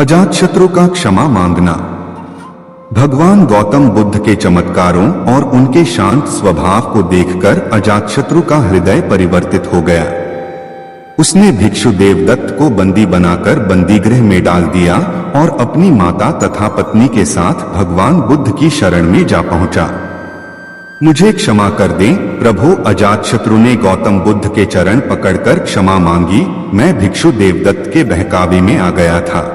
अजातशत्रु का क्षमा मांगना। भगवान गौतम बुद्ध के चमत्कारों और उनके शांत स्वभाव को देखकर अजातशत्रु का हृदय परिवर्तित हो गया। उसने भिक्षु देवदत्त को बंदी बनाकर बंदीगृह में डाल दिया और अपनी माता तथा पत्नी के साथ भगवान बुद्ध की शरण में जा पहुंचा। मुझे क्षमा कर दें प्रभु। अजातशत्रु ने गौतम बुद्ध के चरण पकड़कर क्षमा मांगी। मैं भिक्षु देवदत्त के बहकावे में आ गया था।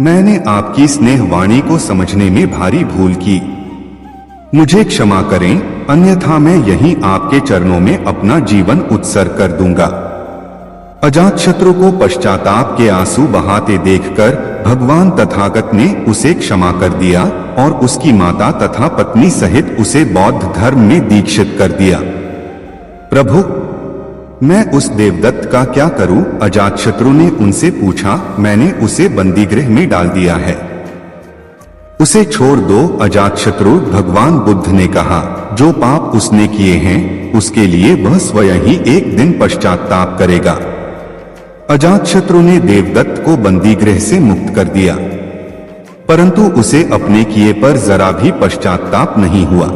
मैंने आपकी स्नेह वाणी को समझने में भारी भूल की। मुझे क्षमा करें, अन्यथा मैं यहीं आपके चरणों में अपना जीवन उत्सर्ग कर दूंगा। अजातशत्रु को पश्चाताप के आंसू बहाते देखकर भगवान तथागत ने उसे क्षमा कर दिया और उसकी माता तथा पत्नी सहित उसे बौद्ध धर्म में दीक्षित कर दिया। प्रभु, मैं उस देवदत्त का क्या करूं? अजातशत्रु ने उनसे पूछा। मैंने उसे बंदीगृह में डाल दिया है, उसे छोड़ दो। अजातशत्रु भगवान बुद्ध ने कहा, जो पाप उसने किए हैं उसके लिए वह स्वयं ही एक दिन पश्चाताप करेगा। अजातशत्रु ने देवदत्त को बंदीगृह से मुक्त कर दिया, परंतु उसे अपने किए पर जरा भी पश्चाताप नहीं हुआ।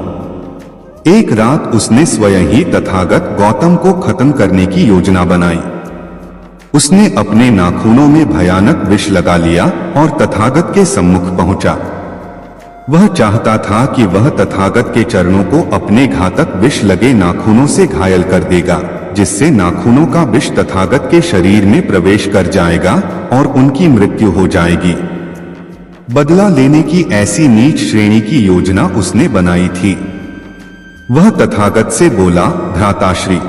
एक रात उसने स्वयं ही तथागत गौतम को खत्म करने की योजना बनाई। उसने अपने नाखूनों में भयानक विष लगा लिया और तथागत के सम्मुख पहुंचा। वह चाहता था कि वह तथागत के चरणों को अपने घातक विष लगे नाखूनों से घायल कर देगा, जिससे नाखूनों का विष तथागत के शरीर में प्रवेश कर जाएगा और उनकी मृत्यु हो जाएगी। बदला लेने की ऐसी नीच श्रेणी की योजना उसने बनाई थी। वह तथागत से बोला, भ्राताश्री,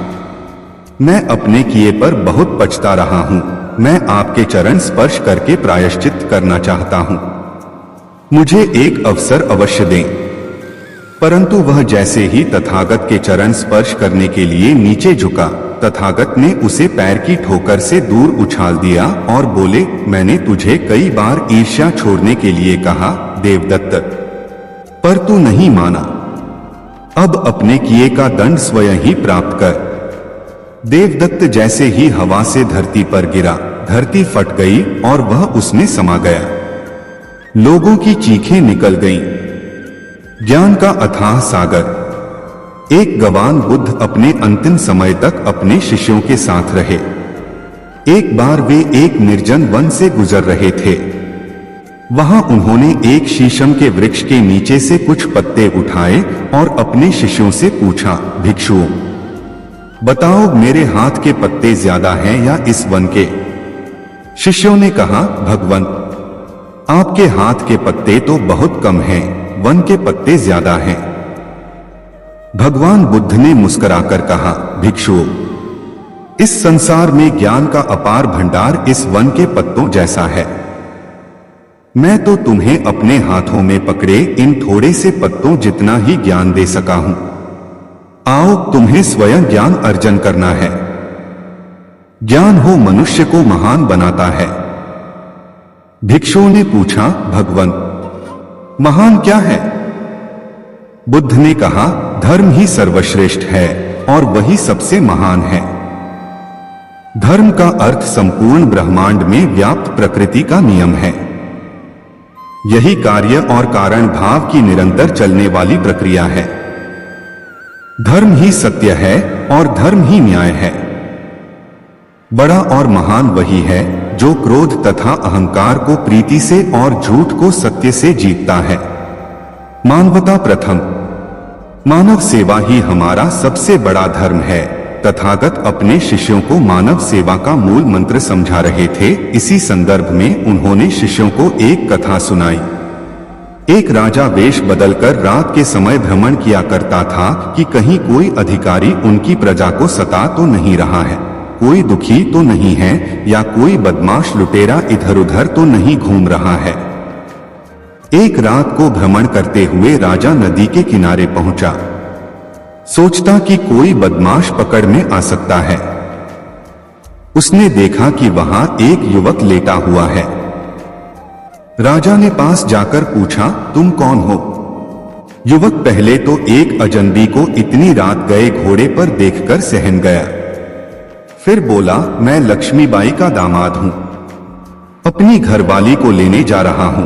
मैं अपने किए पर बहुत पछता रहा हूं। मैं आपके चरण स्पर्श करके प्रायश्चित करना चाहता हूं। मुझे एक अवसर अवश्य दें। परंतु वह जैसे ही तथागत के चरण स्पर्श करने के लिए नीचे झुका, तथागत ने उसे पैर की ठोकर से दूर उछाल दिया और बोले, मैंने तुझे कई बार ईर्ष्या छोड़ने के लिए कहा देवदत्त, पर तू नहीं माना। अब अपने किए का दंड स्वयं ही प्राप्त कर। देवदत्त जैसे ही हवा से धरती पर गिरा, धरती फट गई और वह उसमें समा गया। लोगों की चीखें निकल गईं। ज्ञान का अथाह सागर। एक गवान बुद्ध अपने अंतिम समय तक अपने शिष्यों के साथ रहे। एक बार वे एक निर्जन वन से गुजर रहे थे। वहां उन्होंने एक शीशम के वृक्ष के नीचे से कुछ पत्ते उठाए और अपने शिष्यों से पूछा, भिक्षुओं, बताओ मेरे हाथ के पत्ते ज्यादा हैं या इस वन के? शिष्यों ने कहा, भगवन, आपके हाथ के पत्ते तो बहुत कम हैं, वन के पत्ते ज्यादा हैं। भगवान बुद्ध ने मुस्कुराकर कहा, भिक्षुओं, इस संसार में ज्ञान का अपार भंडार इस वन के पत्तों जैसा है। मैं तो तुम्हें अपने हाथों में पकड़े इन थोड़े से पत्तों जितना ही ज्ञान दे सका हूं। आओ, तुम्हें स्वयं ज्ञान अर्जन करना है। ज्ञान हो मनुष्य को महान बनाता है। भिक्षुओं ने पूछा, भगवन, महान क्या है? बुद्ध ने कहा, धर्म ही सर्वश्रेष्ठ है और वही सबसे महान है। धर्म का अर्थ संपूर्ण ब्रह्मांड में व्याप्त प्रकृति का नियम है। यही कार्य और कारण भाव की निरंतर चलने वाली प्रक्रिया है। धर्म ही सत्य है और धर्म ही न्याय है। बड़ा और महान वही है जो क्रोध तथा अहंकार को प्रीति से और झूठ को सत्य से जीतता है। मानवता प्रथम। मानव सेवा ही हमारा सबसे बड़ा धर्म है। तथागत अपने शिष्यों को मानव सेवा का मूल मंत्र समझा रहे थे। इसी संदर्भ में उन्होंने शिष्यों को एक कथा सुनाई। एक राजा वेश बदलकर रात के समय भ्रमण किया करता था कि कहीं कोई अधिकारी उनकी प्रजा को सता तो नहीं रहा है, कोई दुखी तो नहीं है या कोई बदमाश लुटेरा इधर उधर तो नहीं घूम रहा है। एक रात को भ्रमण करते हुए राजा नदी के किनारे पहुंचा। सोचता कि कोई बदमाश पकड़ में आ सकता है। उसने देखा कि वहां एक युवक लेटा हुआ है। राजा ने पास जाकर पूछा, तुम कौन हो? युवक पहले तो एक अजनबी को इतनी रात गए घोड़े पर देखकर सहम गया। फिर बोला, मैं लक्ष्मीबाई का दामाद हूं। अपनी घरवाली को लेने जा रहा हूं,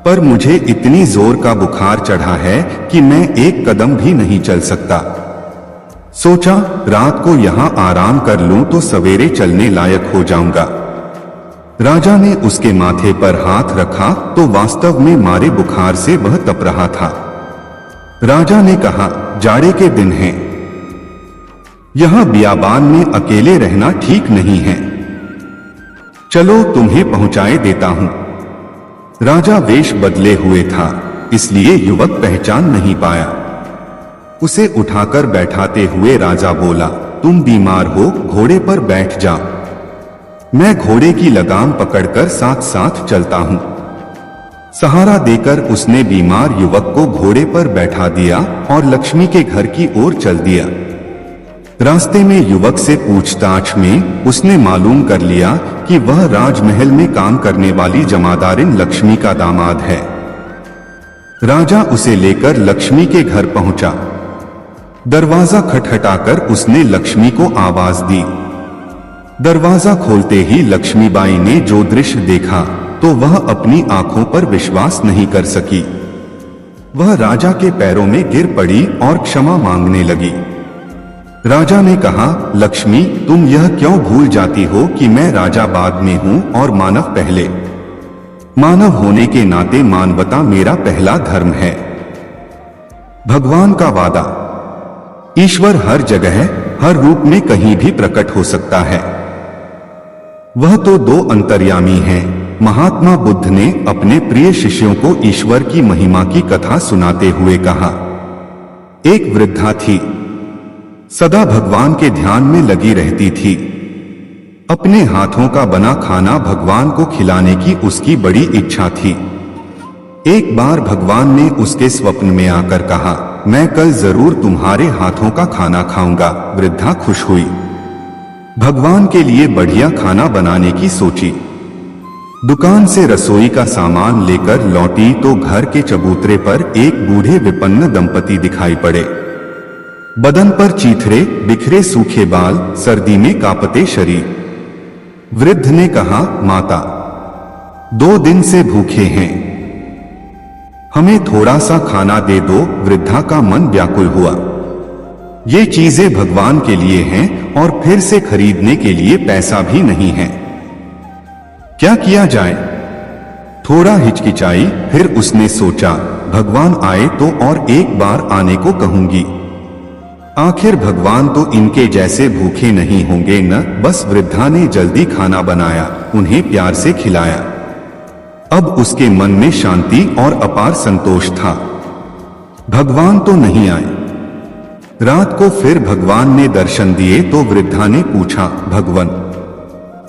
पर मुझे इतनी जोर का बुखार चढ़ा है कि मैं एक कदम भी नहीं चल सकता। सोचा रात को यहां आराम कर लूं तो सवेरे चलने लायक हो जाऊंगा। राजा ने उसके माथे पर हाथ रखा तो वास्तव में मारे बुखार से वह तप रहा था। राजा ने कहा, जाड़े के दिन हैं, यहां बियाबान में अकेले रहना ठीक नहीं है, चलो तुम्हें पहुंचाए देता हूं। राजा वेश बदले हुए था, इसलिए युवक पहचान नहीं पाया। उसे उठाकर बैठाते हुए राजा बोला, तुम बीमार हो, घोड़े पर बैठ जाओ, मैं घोड़े की लगाम पकड़कर साथ साथ चलता हूं। सहारा देकर उसने बीमार युवक को घोड़े पर बैठा दिया और लक्ष्मी के घर की ओर चल दिया। रास्ते में युवक से पूछताछ में उसने मालूम कर लिया कि वह राजमहल में काम करने वाली जमादारिन लक्ष्मी का दामाद है। राजा उसे लेकर लक्ष्मी के घर पहुंचा। दरवाजा खटखटाकर उसने लक्ष्मी को आवाज दी। दरवाजा खोलते ही लक्ष्मीबाई ने जो दृश्य देखा तो वह अपनी आंखों पर विश्वास नहीं कर सकी। वह राजा के पैरों में गिर पड़ी और क्षमा मांगने लगी। राजा ने कहा, लक्ष्मी, तुम यह क्यों भूल जाती हो कि मैं राजा बाद में हूं और मानव पहले। मानव होने के नाते मानवता मेरा पहला धर्म है। भगवान का वादा, ईश्वर हर जगह हर रूप में कहीं भी प्रकट हो सकता है। वह तो दो अंतर्यामी हैं। महात्मा बुद्ध ने अपने प्रिय शिष्यों को ईश्वर की महिमा की कथा सुनाते हुए कहा, एक वृद्धा थी, सदा भगवान के ध्यान में लगी रहती थी। अपने हाथों का बना खाना भगवान को खिलाने की उसकी बड़ी इच्छा थी। एक बार भगवान ने उसके स्वप्न में आकर कहा, मैं कल जरूर तुम्हारे हाथों का खाना खाऊंगा। वृद्धा खुश हुई, भगवान के लिए बढ़िया खाना बनाने की सोची। दुकान से रसोई का सामान लेकर लौटी तो घर के चबूतरे पर एक बूढ़े विपन्न दंपति दिखाई पड़े। बदन पर चीथड़े, बिखरे सूखे बाल, सर्दी में कांपते शरीर। वृद्ध ने कहा, माता, 2 दिन से भूखे हैं, हमें थोड़ा सा खाना दे दो। वृद्धा का मन व्याकुल हुआ। ये चीजें भगवान के लिए हैं और फिर से खरीदने के लिए पैसा भी नहीं है, क्या किया जाए। थोड़ा हिचकिचाई, फिर उसने सोचा, भगवान आए तो और एक बार आने को कहूंगी, आखिर भगवान तो इनके जैसे भूखे नहीं होंगे न। बस वृद्धा ने जल्दी खाना बनाया, उन्हें प्यार से खिलाया। अब उसके मन में शांति और अपार संतोष था। भगवान तो नहीं आए। रात को फिर भगवान ने दर्शन दिए तो वृद्धा ने पूछा, भगवान,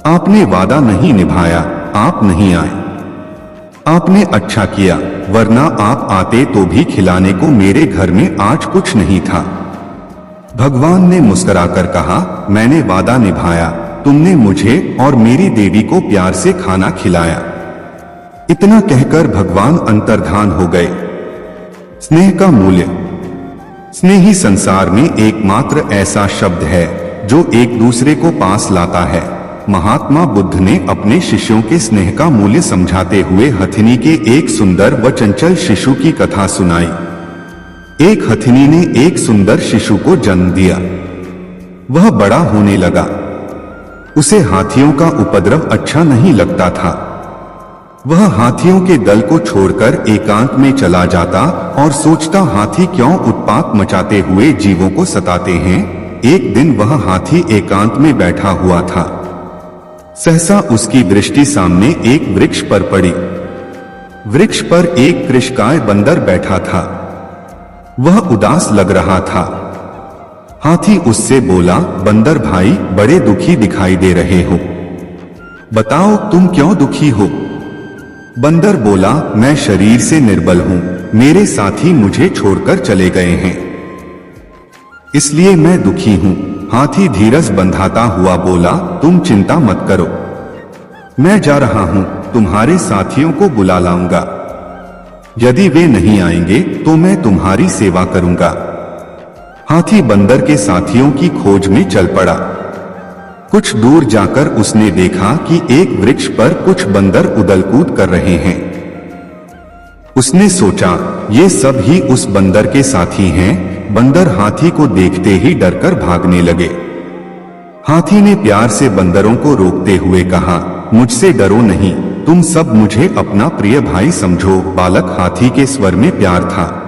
आपने वादा नहीं निभाया, आप नहीं आए। आपने अच्छा किया, वरना आप आते तो भी खिलाने को मेरे घर में आज कुछ नहीं था। भगवान ने मुस्कुराकर कहा, मैंने वादा निभाया, तुमने मुझे और मेरी देवी को प्यार से खाना खिलाया। इतना कहकर भगवान अंतर्धान हो गए। स्नेह का मूल्य। स्नेही संसार में एकमात्र ऐसा शब्द है जो एक दूसरे को पास लाता है। महात्मा बुद्ध ने अपने शिष्यों के स्नेह का मूल्य समझाते हुए हथिनी के एक सुंदर व चंचल शिशु की कथा सुनाई। एक हथिनी ने एक सुंदर शिशु को जन्म दिया। वह बड़ा होने लगा। उसे हाथियों का उपद्रव अच्छा नहीं लगता था। वह हाथियों के दल को छोड़कर एकांत में चला जाता और सोचता, हाथी क्यों उत्पात मचाते हुए जीवों को सताते हैं। एक दिन वह हाथी एकांत में बैठा हुआ था। सहसा उसकी दृष्टि सामने एक वृक्ष पर पड़ी। वृक्ष पर एक कृशकाय बंदर बैठा था। वह उदास लग रहा था। हाथी उससे बोला, बंदर भाई, बड़े दुखी दिखाई दे रहे हो, बताओ तुम क्यों दुखी हो। बंदर बोला, मैं शरीर से निर्बल हूं, मेरे साथी मुझे छोड़कर चले गए हैं, इसलिए मैं दुखी हूं। हाथी धीरज बंधाता हुआ बोला, तुम चिंता मत करो, मैं जा रहा हूं, तुम्हारे साथियों को बुला लाऊंगा। यदि वे नहीं आएंगे तो मैं तुम्हारी सेवा करूंगा। हाथी बंदर के साथियों की खोज में चल पड़ा। कुछ दूर जाकर उसने देखा कि एक वृक्ष पर कुछ बंदर उदल-कूद कर रहे हैं। उसने सोचा ये सब ही उस बंदर के साथी हैं। बंदर हाथी को देखते ही डरकर भागने लगे। हाथी ने प्यार से बंदरों को रोकते हुए कहा, मुझसे डरो नहीं, तुम सब मुझे अपना प्रिय भाई समझो। बालक हाथी के स्वर में प्यार था।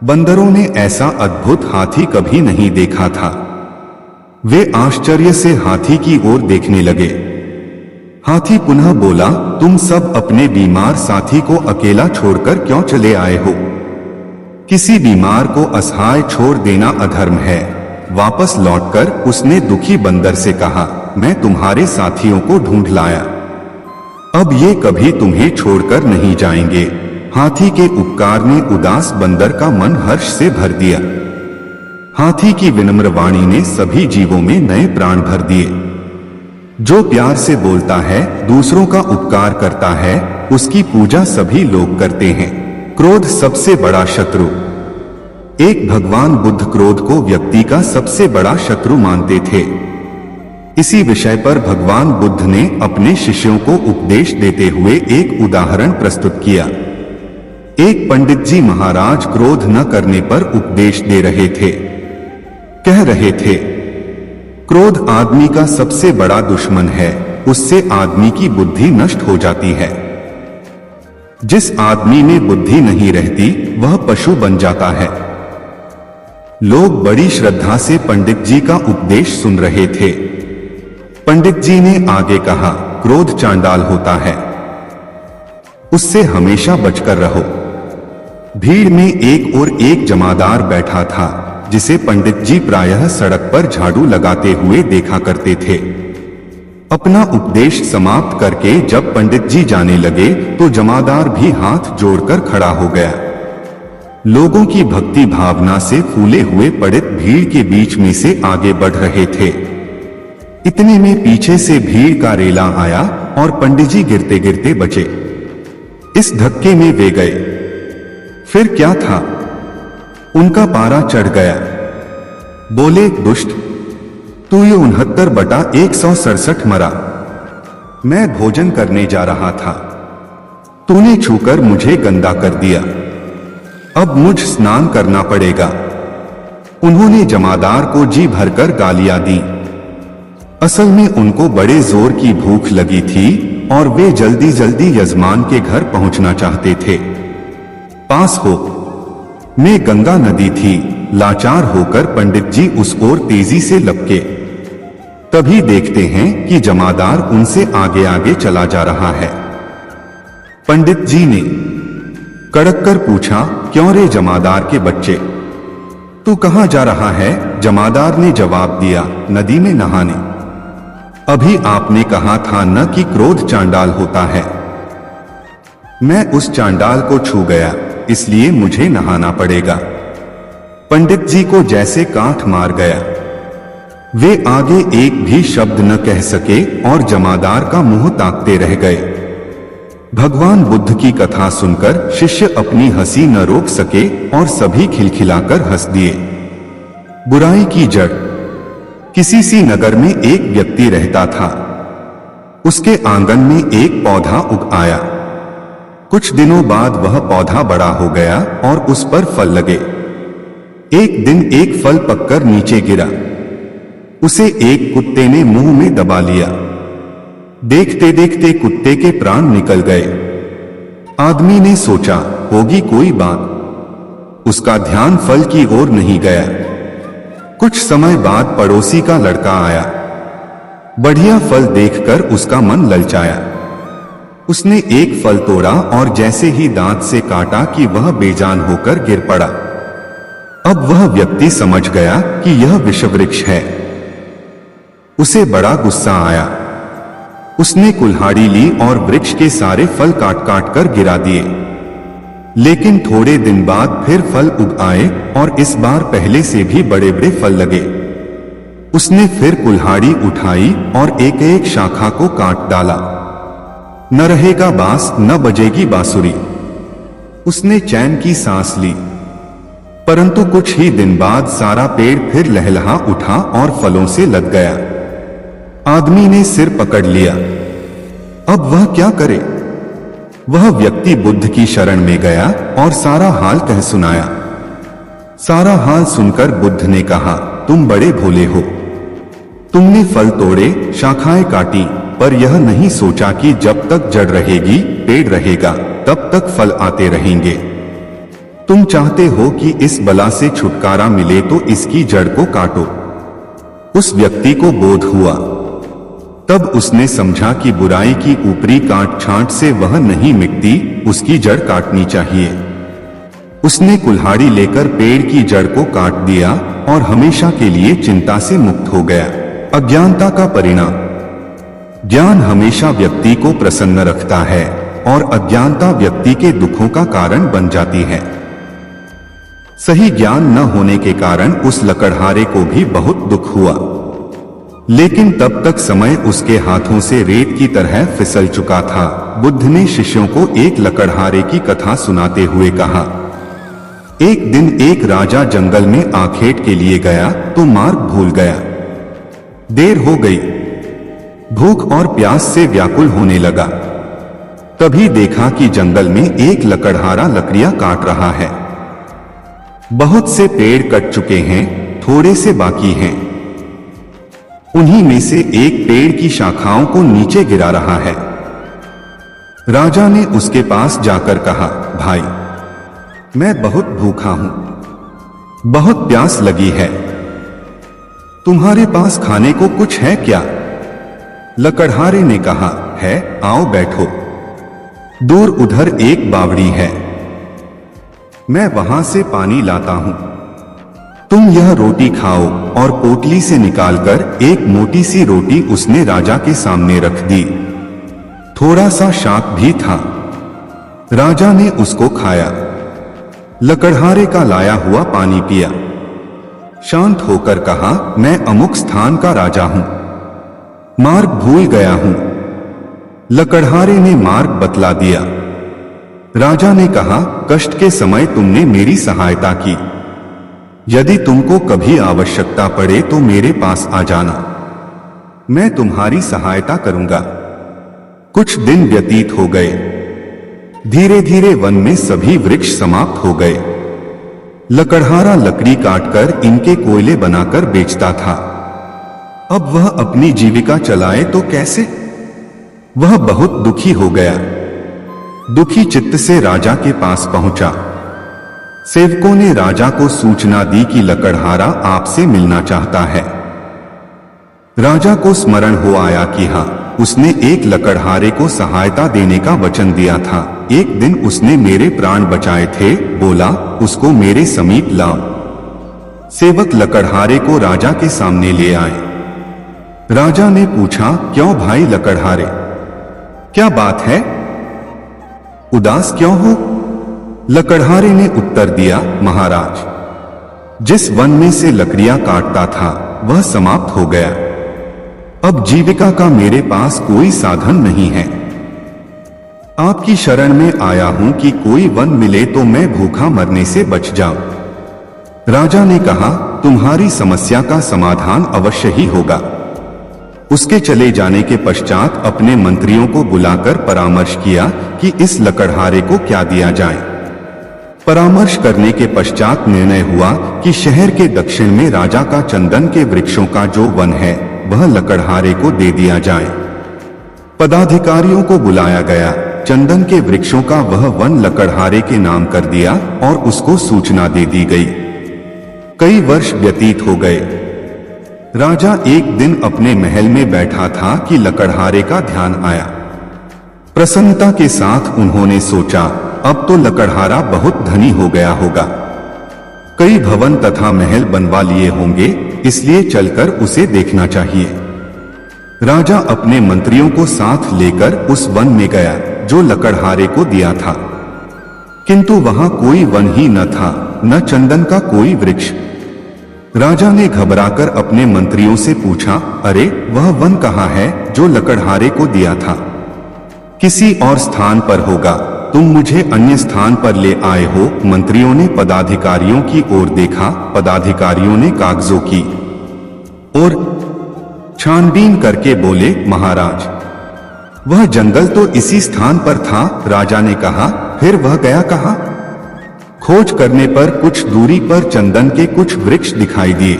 बंदरों ने ऐसा अद्भुत हाथी कभी नहीं देखा था। वे आश्चर्य से हाथी की ओर देखने लगे। हाथी पुनः बोला, तुम सब अपने बीमार साथी को अकेला छोड़कर क्यों चले आए हो? किसी बीमार को असहाय छोड़ देना अधर्म है। वापस लौटकर उसने दुखी बंदर से कहा, मैं तुम्हारे साथियों को ढूंढ लाया, अब ये कभी तुम्हें छोड़कर नहीं जाएंगे। हाथी के उपकार ने उदास बंदर का मन हर्ष से भर दिया। हाथी की विनम्र वाणी ने सभी जीवों में नए प्राण भर दिए। जो प्यार से बोलता है, दूसरों का उपकार करता है, उसकी पूजा सभी लोग करते हैं। क्रोध सबसे बड़ा शत्रु। एक भगवान बुद्ध क्रोध को व्यक्ति का सबसे बड़ा शत्रु मानते थे। इसी विषय पर भगवान बुद्ध ने अपने शिष्यों को उपदेश देते हुए एक उदाहरण प्रस्तुत किया। एक पंडित जी महाराज क्रोध न करने पर उपदेश दे रहे थे। कह रहे थे, क्रोध आदमी का सबसे बड़ा दुश्मन है, उससे आदमी की बुद्धि नष्ट हो जाती है। जिस आदमी में बुद्धि नहीं रहती वह पशु बन जाता है। लोग बड़ी श्रद्धा से पंडित जी का उपदेश सुन रहे थे। पंडित जी ने आगे कहा, क्रोध चांडाल होता है, उससे हमेशा बचकर रहो। भीड़ में एक और एक जमादार बैठा था, जिसे पंडित जी प्रायः सड़क पर झाड़ू लगाते हुए देखा करते थे। अपना उपदेश समाप्त करके जब पंडित जी जाने लगे तो जमादार भी हाथ जोड़कर खड़ा हो गया। लोगों की भक्ति भावना से फूले हुए पंडित भीड़ के बीच में से आगे बढ़ रहे थे। इतने में पीछे से भीड़ का रेला आया और पंडित जी गिरते गिरते बचे। इस धक्के में वे गए। फिर क्या था, उनका पारा चढ़ गया। बोले, दुष्ट, तू ये 69/167 मरा। मैं भोजन करने जा रहा था, तूने छूकर मुझे गंदा कर दिया, अब मुझ स्नान करना पड़ेगा। उन्होंने जमादार को जी भरकर गालियां दी। असल में उनको बड़े जोर की भूख लगी थी और वे जल्दी जल्दी यजमान के घर पहुंचना चाहते थे। पास हो में गंगा नदी थी। लाचार होकर पंडित जी उस ओर तेजी से लपके। तभी देखते हैं कि जमादार उनसे आगे आगे चला जा रहा है। पंडित जी ने कड़क कर पूछा, क्यों रे जमादार के बच्चे, तू कहां जा रहा है? जमादार ने जवाब दिया, नदी में नहाने। अभी आपने कहा था न कि क्रोध चांडाल होता है। मैं उस चांडाल को छू गया, इसलिए मुझे नहाना पड़ेगा। पंडित जी को जैसे कांट मार गया। वे आगे एक भी शब्द न कह सके और जमादार का मुंह ताकते रह गए। भगवान बुद्ध की कथा सुनकर शिष्य अपनी हंसी न रोक सके और सभी खिलखिलाकर हंस दिए। बुराई की जड़। किसी सी नगर में एक व्यक्ति रहता था। उसके आंगन में एक पौधा उग आया। कुछ दिनों बाद वह पौधा बड़ा हो गया और उस पर फल लगे। एक दिन एक फल पककर नीचे गिरा। उसे एक कुत्ते ने मुंह में दबा लिया। देखते देखते कुत्ते के प्राण निकल गए। आदमी ने सोचा, होगी कोई बात। उसका ध्यान फल की ओर नहीं गया। कुछ समय बाद पड़ोसी का लड़का आया। बढ़िया फल देखकर उसका मन ललचाया। उसने एक फल तोड़ा और जैसे ही दांत से काटा कि वह बेजान होकर गिर पड़ा। अब वह व्यक्ति समझ गया कि यह विषवृक्ष है। उसे बड़ा गुस्सा आया। उसने कुल्हाड़ी ली और वृक्ष के सारे फल काट काट कर गिरा दिए। लेकिन थोड़े दिन बाद फिर फल उग आए और इस बार पहले से भी बड़े बड़े फल लगे। उसने फिर कुल्हाड़ी उठाई और एक एक शाखा को काट डाला। न रहेगा बांस न बजेगी बांसुरी। उसने चैन की सांस ली। परंतु कुछ ही दिन बाद सारा पेड़ फिर लहलहा उठा और फलों से लद गया। आदमी ने सिर पकड़ लिया। अब वह क्या करे? वह व्यक्ति बुद्ध की शरण में गया और सारा हाल कह सुनाया। सारा हाल सुनकर बुद्ध ने कहा, तुम बड़े भोले हो। तुमने फल तोड़े, शाखाएं काटी, पर यह नहीं सोचा कि जब तक जड़ रहेगी, पेड़ रहेगा, तब तक फल आते रहेंगे। तुम चाहते हो कि इस बला से छुटकारा मिले तो इसकी जड़ को काटो। उस व्यक्ति को बोध हुआ। तब उसने समझा कि बुराई की ऊपरी काट छांट से वह नहीं मिटती, उसकी जड़ काटनी चाहिए। उसने कुल्हाड़ी लेकर पेड़ की जड़ को काट दिया और हमेशा के लिए चिंता से मुक्त हो गया। अज्ञानता का परिणाम। ज्ञान हमेशा व्यक्ति को प्रसन्न रखता है और अज्ञानता व्यक्ति के दुखों का कारण बन जाती है। सही ज्ञान न होने के कारण उस लकड़हारे को भी बहुत दुख हुआ, लेकिन तब तक समय उसके हाथों से रेत की तरह फिसल चुका था। बुद्ध ने शिष्यों को एक लकड़हारे की कथा सुनाते हुए कहा, एक दिन एक राजा जंगल में आखेट के लिए गया तो मार्ग भूल गया। देर हो गई। भूख और प्यास से व्याकुल होने लगा। तभी देखा कि जंगल में एक लकड़हारा लकड़ियां काट रहा है। बहुत से पेड़ कट चुके हैं, थोड़े से बाकी हैं। उन्हीं में से एक पेड़ की शाखाओं को नीचे गिरा रहा है। राजा ने उसके पास जाकर कहा, भाई, मैं बहुत भूखा हूं, बहुत प्यास लगी है, तुम्हारे पास खाने को कुछ है क्या? लकड़हारे ने कहा, है, आओ बैठो। दूर उधर एक बावड़ी है, मैं वहां से पानी लाता हूं। तुम यह रोटी खाओ। और पोटली से निकालकर एक मोटी सी रोटी उसने राजा के सामने रख दी। थोड़ा सा शाक भी था। राजा ने उसको खाया। लकड़हारे का लाया हुआ पानी पिया। शांत होकर कहा, मैं अमुक स्थान का राजा हूं, मार्ग भूल गया हूं। लकड़हारे ने मार्ग बतला दिया। राजा ने कहा, कष्ट के समय तुमने मेरी सहायता की। यदि तुमको कभी आवश्यकता पड़े तो मेरे पास आ जाना, मैं तुम्हारी सहायता करूंगा। कुछ दिन व्यतीत हो गए। धीरे धीरे वन में सभी वृक्ष समाप्त हो गए। लकड़हारा लकड़ी काटकर इनके कोयले बनाकर बेचता था। अब वह अपनी जीविका चलाए तो कैसे? वह बहुत दुखी हो गया। दुखी चित्त से राजा के पास पहुंचा। सेवकों ने राजा को सूचना दी कि लकड़हारा आपसे मिलना चाहता है। राजा को स्मरण हो आया कि हां, उसने एक लकड़हारे को सहायता देने का वचन दिया था। एक दिन उसने मेरे प्राण बचाए थे, बोला, उसको मेरे समीप लाओ। सेवक लकड़हारे को राजा के सामने ले आए। राजा ने पूछा, क्यों भाई लकड़हारे, क्या बात है? उदास क्यों हो? लकड़हारे ने उत्तर दिया, महाराज, जिस वन में से लकड़ियां काटता था वह समाप्त हो गया। अब जीविका का मेरे पास कोई साधन नहीं है। आपकी शरण में आया हूं कि कोई वन मिले तो मैं भूखा मरने से बच जाऊं। राजा ने कहा, तुम्हारी समस्या का समाधान अवश्य ही होगा। उसके चले जाने के पश्चात अपने मंत्रियों को बुलाकर परामर्श किया कि इस लकड़हारे को क्या दिया जाए। परामर्श करने के पश्चात निर्णय हुआ कि शहर के दक्षिण में राजा का चंदन के वृक्षों का जो वन है वह लकड़हारे को दे दिया जाए। पदाधिकारियों को बुलाया गया। चंदन के वृक्षों का वह वन लकड़हारे के नाम कर दिया और उसको सूचना दे दी गई। कई वर्ष व्यतीत हो गए। राजा एक दिन अपने महल में बैठा था कि लकड़हारे का ध्यान आया। प्रसन्नता के साथ उन्होंने सोचा, अब तो लकड़हारा बहुत धनी हो गया होगा, कई भवन तथा महल बनवा लिए होंगे, इसलिए चलकर उसे देखना चाहिए। राजा अपने मंत्रियों को साथ लेकर उस वन में गया जो लकड़हारे को दिया था, किंतु वहां कोई वन ही न था, न चंदन का कोई वृक्ष। राजा ने घबराकर अपने मंत्रियों से पूछा, अरे वह वन कहाँ है जो लकड़हारे को दिया था? किसी और स्थान पर होगा, तुम मुझे अन्य स्थान पर ले आए हो। मंत्रियों ने पदाधिकारियों की ओर देखा। पदाधिकारियों ने कागजों की ओर छानबीन करके बोले, महाराज, वह जंगल तो इसी स्थान पर था। राजा ने कहा, फिर वह गया कहाँ? खोज करने पर कुछ दूरी पर चंदन के कुछ वृक्ष दिखाई दिए।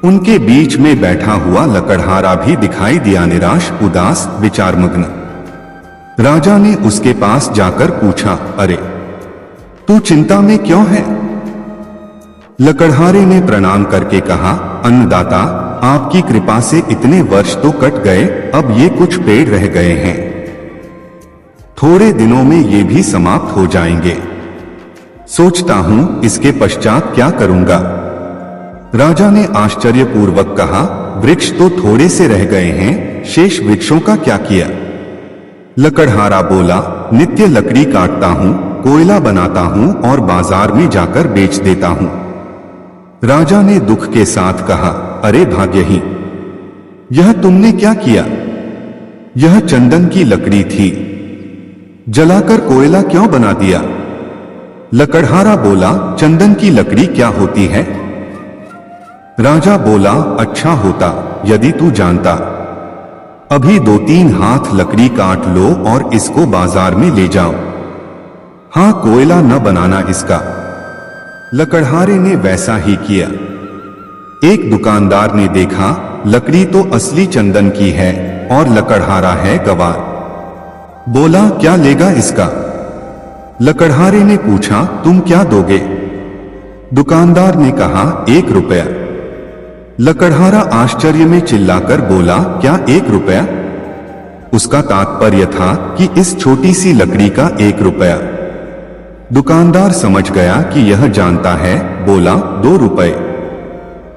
उनके बीच में बैठा हुआ लकड़हारा भी दिखाई दिया, निराश, उदास, विचारमग्न। राजा ने उसके पास जाकर पूछा, अरे तू चिंता में क्यों है? लकड़हारे ने प्रणाम करके कहा, अन्नदाता, आपकी कृपा से इतने वर्ष तो कट गए, अब ये कुछ पेड़ रह गए हैं। थोड़े दिनों में ये भी समाप्त हो जाएंगे। सोचता हूं इसके पश्चात क्या करूंगा। राजा ने आश्चर्यपूर्वक कहा, वृक्ष तो थोड़े से रह गए हैं, शेष वृक्षों का क्या किया? लकड़हारा बोला, नित्य लकड़ी काटता हूं, कोयला बनाता हूं और बाजार में जाकर बेच देता हूं। राजा ने दुख के साथ कहा, अरे भाग्यहीन, यह तुमने क्या किया? यह चंदन की लकड़ी थी, जलाकर कोयला क्यों बना दिया? लकड़हारा बोला, चंदन की लकड़ी क्या होती है? राजा बोला, अच्छा होता यदि तू जानता। अभी 2-3 हाथ लकड़ी काट लो और इसको बाजार में ले जाओ। हां, कोयला न बनाना इसका। लकड़हारे ने वैसा ही किया। एक दुकानदार ने देखा, लकड़ी तो असली चंदन की है और लकड़हारा है गवार। बोला, क्या लेगा इसका? लकड़हारे ने पूछा, तुम क्या दोगे? दुकानदार ने कहा, 1 रुपया। लकड़हारा आश्चर्य में चिल्लाकर बोला, क्या 1 रुपया? उसका तात्पर्य था कि इस छोटी सी लकड़ी का 1 रुपया। दुकानदार समझ गया कि यह जानता है, बोला, 2 रुपए।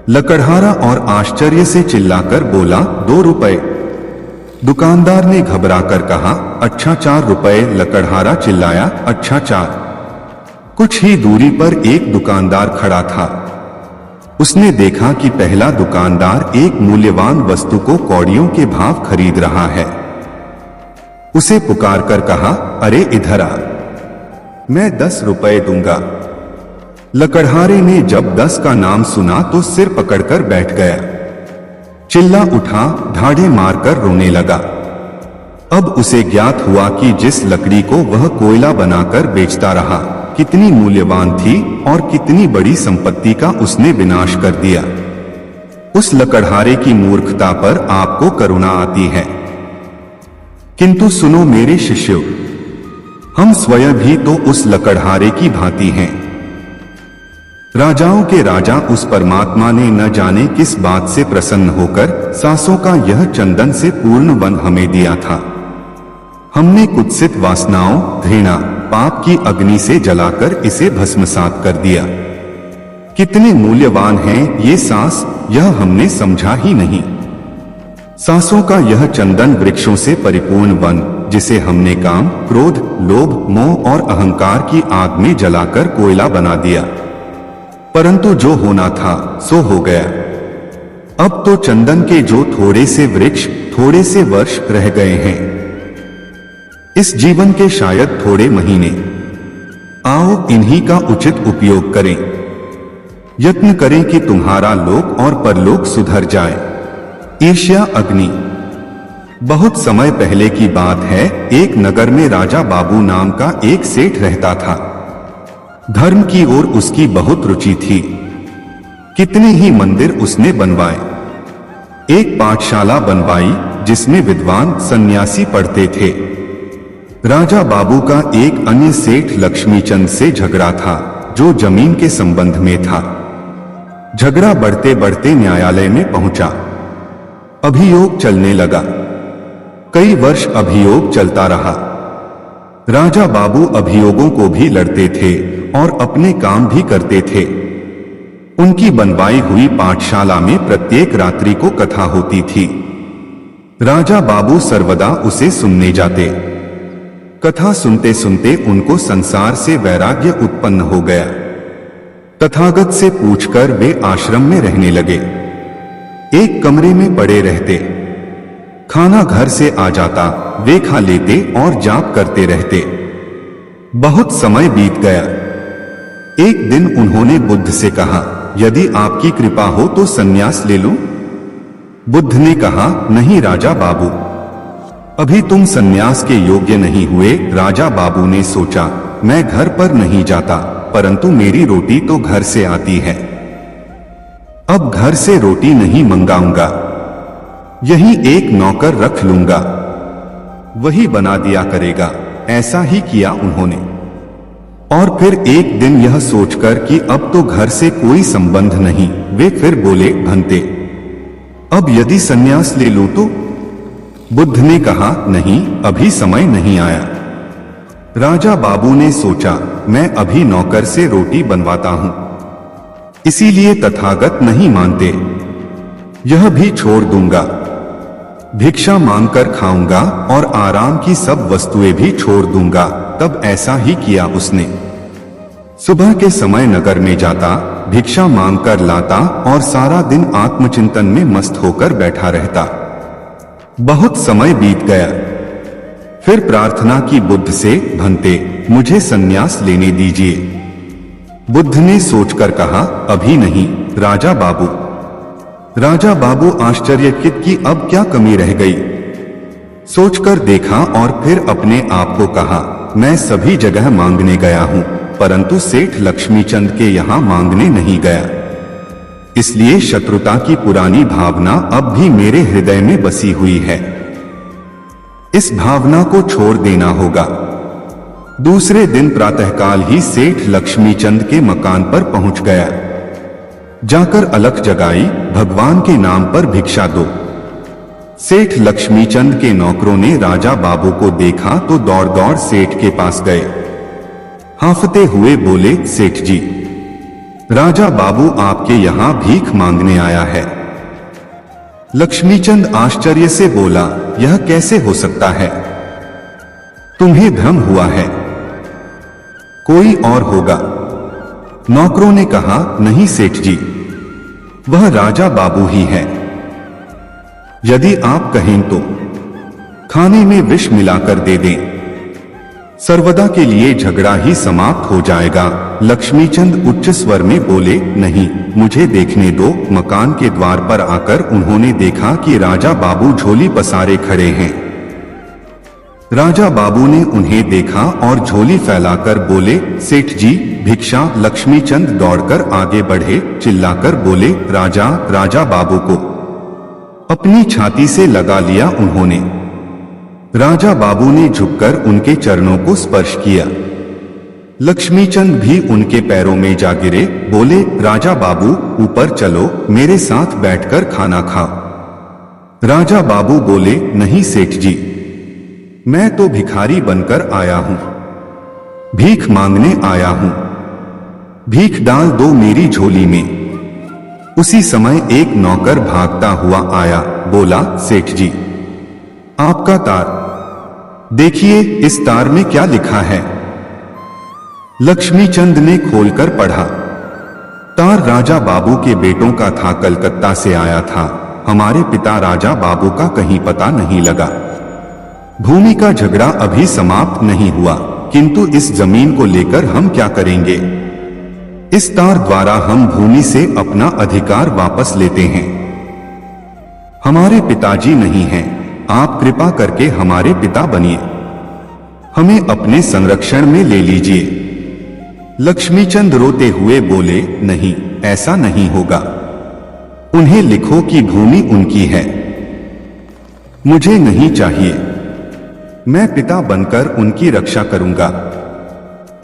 लकड़हारा और आश्चर्य से चिल्लाकर बोला, 2 रुपए। दुकानदार ने घबराकर कहा, अच्छा 4 रुपए। लकड़हारा चिल्लाया, अच्छा 4। कुछ ही दूरी पर एक दुकानदार खड़ा था। उसने देखा कि पहला दुकानदार एक मूल्यवान वस्तु को कौड़ियों के भाव खरीद रहा है। उसे पुकारकर कहा, अरे इधर आ, मैं 10 रुपए दूंगा। लकड़हारे ने जब 10 का नाम सुना तो सिर पकड़कर बैठ गया। चिल्ला उठा, ढाढ़े मारकर रोने लगा। अब उसे ज्ञात हुआ कि जिस लकड़ी को वह कोयला बनाकर बेचता रहा, कितनी मूल्यवान थी और कितनी बड़ी संपत्ति का उसने विनाश कर दिया। उस लकड़हारे की मूर्खता पर आपको करुणा आती है। किंतु सुनो मेरे शिष्यों, हम स्वयं भी तो उस लकड़हारे की भांति हैं। राजाओं के राजा उस परमात्मा ने न जाने किस बात से प्रसन्न होकर सांसों का यह चंदन से पूर्ण वन हमें दिया था। हमने कुत्सित वासनाओं, घृणा, पाप की अग्नि से जलाकर इसे भस्मसात कर दिया। कितने मूल्यवान हैं ये सांस, यह हमने समझा ही नहीं। सांसों का यह चंदन वृक्षों से परिपूर्ण वन, जिसे हमने काम, क्रोध, लोभ, मोह और अहंकार की आग में जलाकर कोयला बना दिया। परंतु जो होना था सो हो गया। अब तो चंदन के जो थोड़े से वृक्ष, थोड़े से वर्ष रह गए हैं, इस जीवन के शायद थोड़े महीने, आओ इन्हीं का उचित उपयोग करें। यत्न करें कि तुम्हारा लोक और परलोक सुधर जाए। ईर्ष्या अग्नि। बहुत समय पहले की बात है, एक नगर में राजा बाबू नाम का एक सेठ रहता था। धर्म की ओर उसकी बहुत रुचि थी। कितने ही मंदिर उसने बनवाए। एक पाठशाला बनवाई जिसमें विद्वान सन्यासी पढ़ते थे। राजा बाबू का एक अन्य सेठ लक्ष्मीचंद से झगड़ा था, जो जमीन के संबंध में था। झगड़ा बढ़ते बढ़ते न्यायालय में पहुंचा। अभियोग चलने लगा। कई वर्ष अभियोग चलता रहा। राजा बाबू अभियोगों को भी लड़ते थे और अपने काम भी करते थे। उनकी बनवाई हुई पाठशाला में प्रत्येक रात्रि को कथा होती थी। राजा बाबू सर्वदा उसे सुनने जाते। कथा सुनते सुनते उनको संसार से वैराग्य उत्पन्न हो गया। तथागत से पूछकर वे आश्रम में रहने लगे। एक कमरे में पड़े रहते। खाना घर से आ जाता, वे खा लेते और जाप करते रहते। बहुत समय बीत गया। एक दिन उन्होंने बुद्ध से कहा, यदि आपकी कृपा हो तो संन्यास ले लूं? बुद्ध ने कहा, नहीं राजा बाबू, अभी तुम सन्यास के योग्य नहीं हुए। राजा बाबू ने सोचा, मैं घर पर नहीं जाता, परंतु मेरी रोटी तो घर से आती है। अब घर से रोटी नहीं मंगाऊंगा, यही एक नौकर रख लूंगा, वही बना दिया करेगा। ऐसा ही किया उन्होंने। और फिर एक दिन यह सोचकर कि अब तो घर से कोई संबंध नहीं, वे फिर बोले, भंते, अब यदि सन्यास ले लूं तो? बुद्ध ने कहा, नहीं, अभी समय नहीं आया। राजा बाबू ने सोचा, मैं अभी नौकर से रोटी बनवाता हूं, इसीलिए तथागत नहीं मानते, यह भी छोड़ दूंगा, भिक्षा मांगकर खाऊंगा और आराम की सब वस्तुएं भी छोड़ दूंगा। तब ऐसा ही किया उसने। सुबह के समय नगर में जाता, भिक्षा मांगकर लाता और सारा दिन आत्मचिंतन में मस्त होकर बैठा रहता। बहुत समय बीत गया। फिर प्रार्थना की बुद्ध से, भंते, मुझे सन्यास लेने दीजिए। बुद्ध ने सोचकर कहा, अभी नहीं राजा बाबू। राजा बाबू आश्चर्यचकित कि अब क्या कमी रह गई। सोचकर देखा और फिर अपने आप को कहा, मैं सभी जगह मांगने गया हूं, परंतु सेठ लक्ष्मीचंद के यहां मांगने नहीं गया। इसलिए शत्रुता की पुरानी भावना अब भी मेरे हृदय में बसी हुई है। इस भावना को छोड़ देना होगा। दूसरे दिन प्रातःकाल ही सेठ लक्ष्मीचंद के मकान पर पहुंच गया। जाकर अलख जगाई, भगवान के नाम पर भिक्षा दो। सेठ लक्ष्मीचंद के नौकरों ने राजा बाबू को देखा तो दौड़ दौड़ सेठ के पास गए। हांफते हुए बोले, सेठ जी, राजा बाबू आपके यहां भीख मांगने आया है। लक्ष्मीचंद आश्चर्य से बोला, यह कैसे हो सकता है? तुम्हें भ्रम हुआ है, कोई और होगा। नौकरों ने कहा, नहीं सेठ जी, वह राजा बाबू ही है। यदि आप कहें तो खाने में विष मिलाकर दे दें, सर्वदा के लिए झगड़ा ही समाप्त हो जाएगा। लक्ष्मीचंद उच्च स्वर में बोले, नहीं, मुझे देखने दो। मकान के द्वार पर आकर उन्होंने देखा कि राजा बाबू झोली पसारे खड़े हैं। राजा बाबू ने उन्हें देखा और झोली फैलाकर बोले, सेठ जी, भिक्षा। लक्ष्मीचंद दौड़कर आगे बढ़े, चिल्लाकर बोले, राजा बाबू को अपनी छाती से लगा लिया उन्होंने। राजा बाबू ने झुककर उनके चरणों को स्पर्श किया। लक्ष्मीचंद भी उनके पैरों में जा गिरे, बोले, राजा बाबू, ऊपर चलो, मेरे साथ बैठकर खाना खाओ। राजा बाबू बोले, नहीं सेठ जी, मैं तो भिखारी बनकर आया हूं, भीख मांगने आया हूं, भीख डाल दो मेरी झोली में। उसी समय एक नौकर भागता हुआ आया, बोला, सेठ जी, आपका तार देखिए, इस तार में क्या लिखा है? लक्ष्मीचंद ने खोलकर पढ़ा। तार राजा बाबू के बेटों का था, कलकत्ता से आया था। हमारे पिता राजा बाबू का कहीं पता नहीं लगा। भूमि का झगड़ा अभी समाप्त नहीं हुआ, किंतु इस जमीन को लेकर हम क्या करेंगे? इस तार द्वारा हम भूमि से अपना अधिकार वापस लेते हैं। हमारे पिताजी नहीं हैं, आप कृपा करके हमारे पिता बनिए, हमें अपने संरक्षण में ले लीजिए। लक्ष्मीचंद रोते हुए बोले, नहीं, ऐसा नहीं होगा। उन्हें लिखो कि भूमि उनकी है, मुझे नहीं चाहिए। मैं पिता बनकर उनकी रक्षा करूंगा।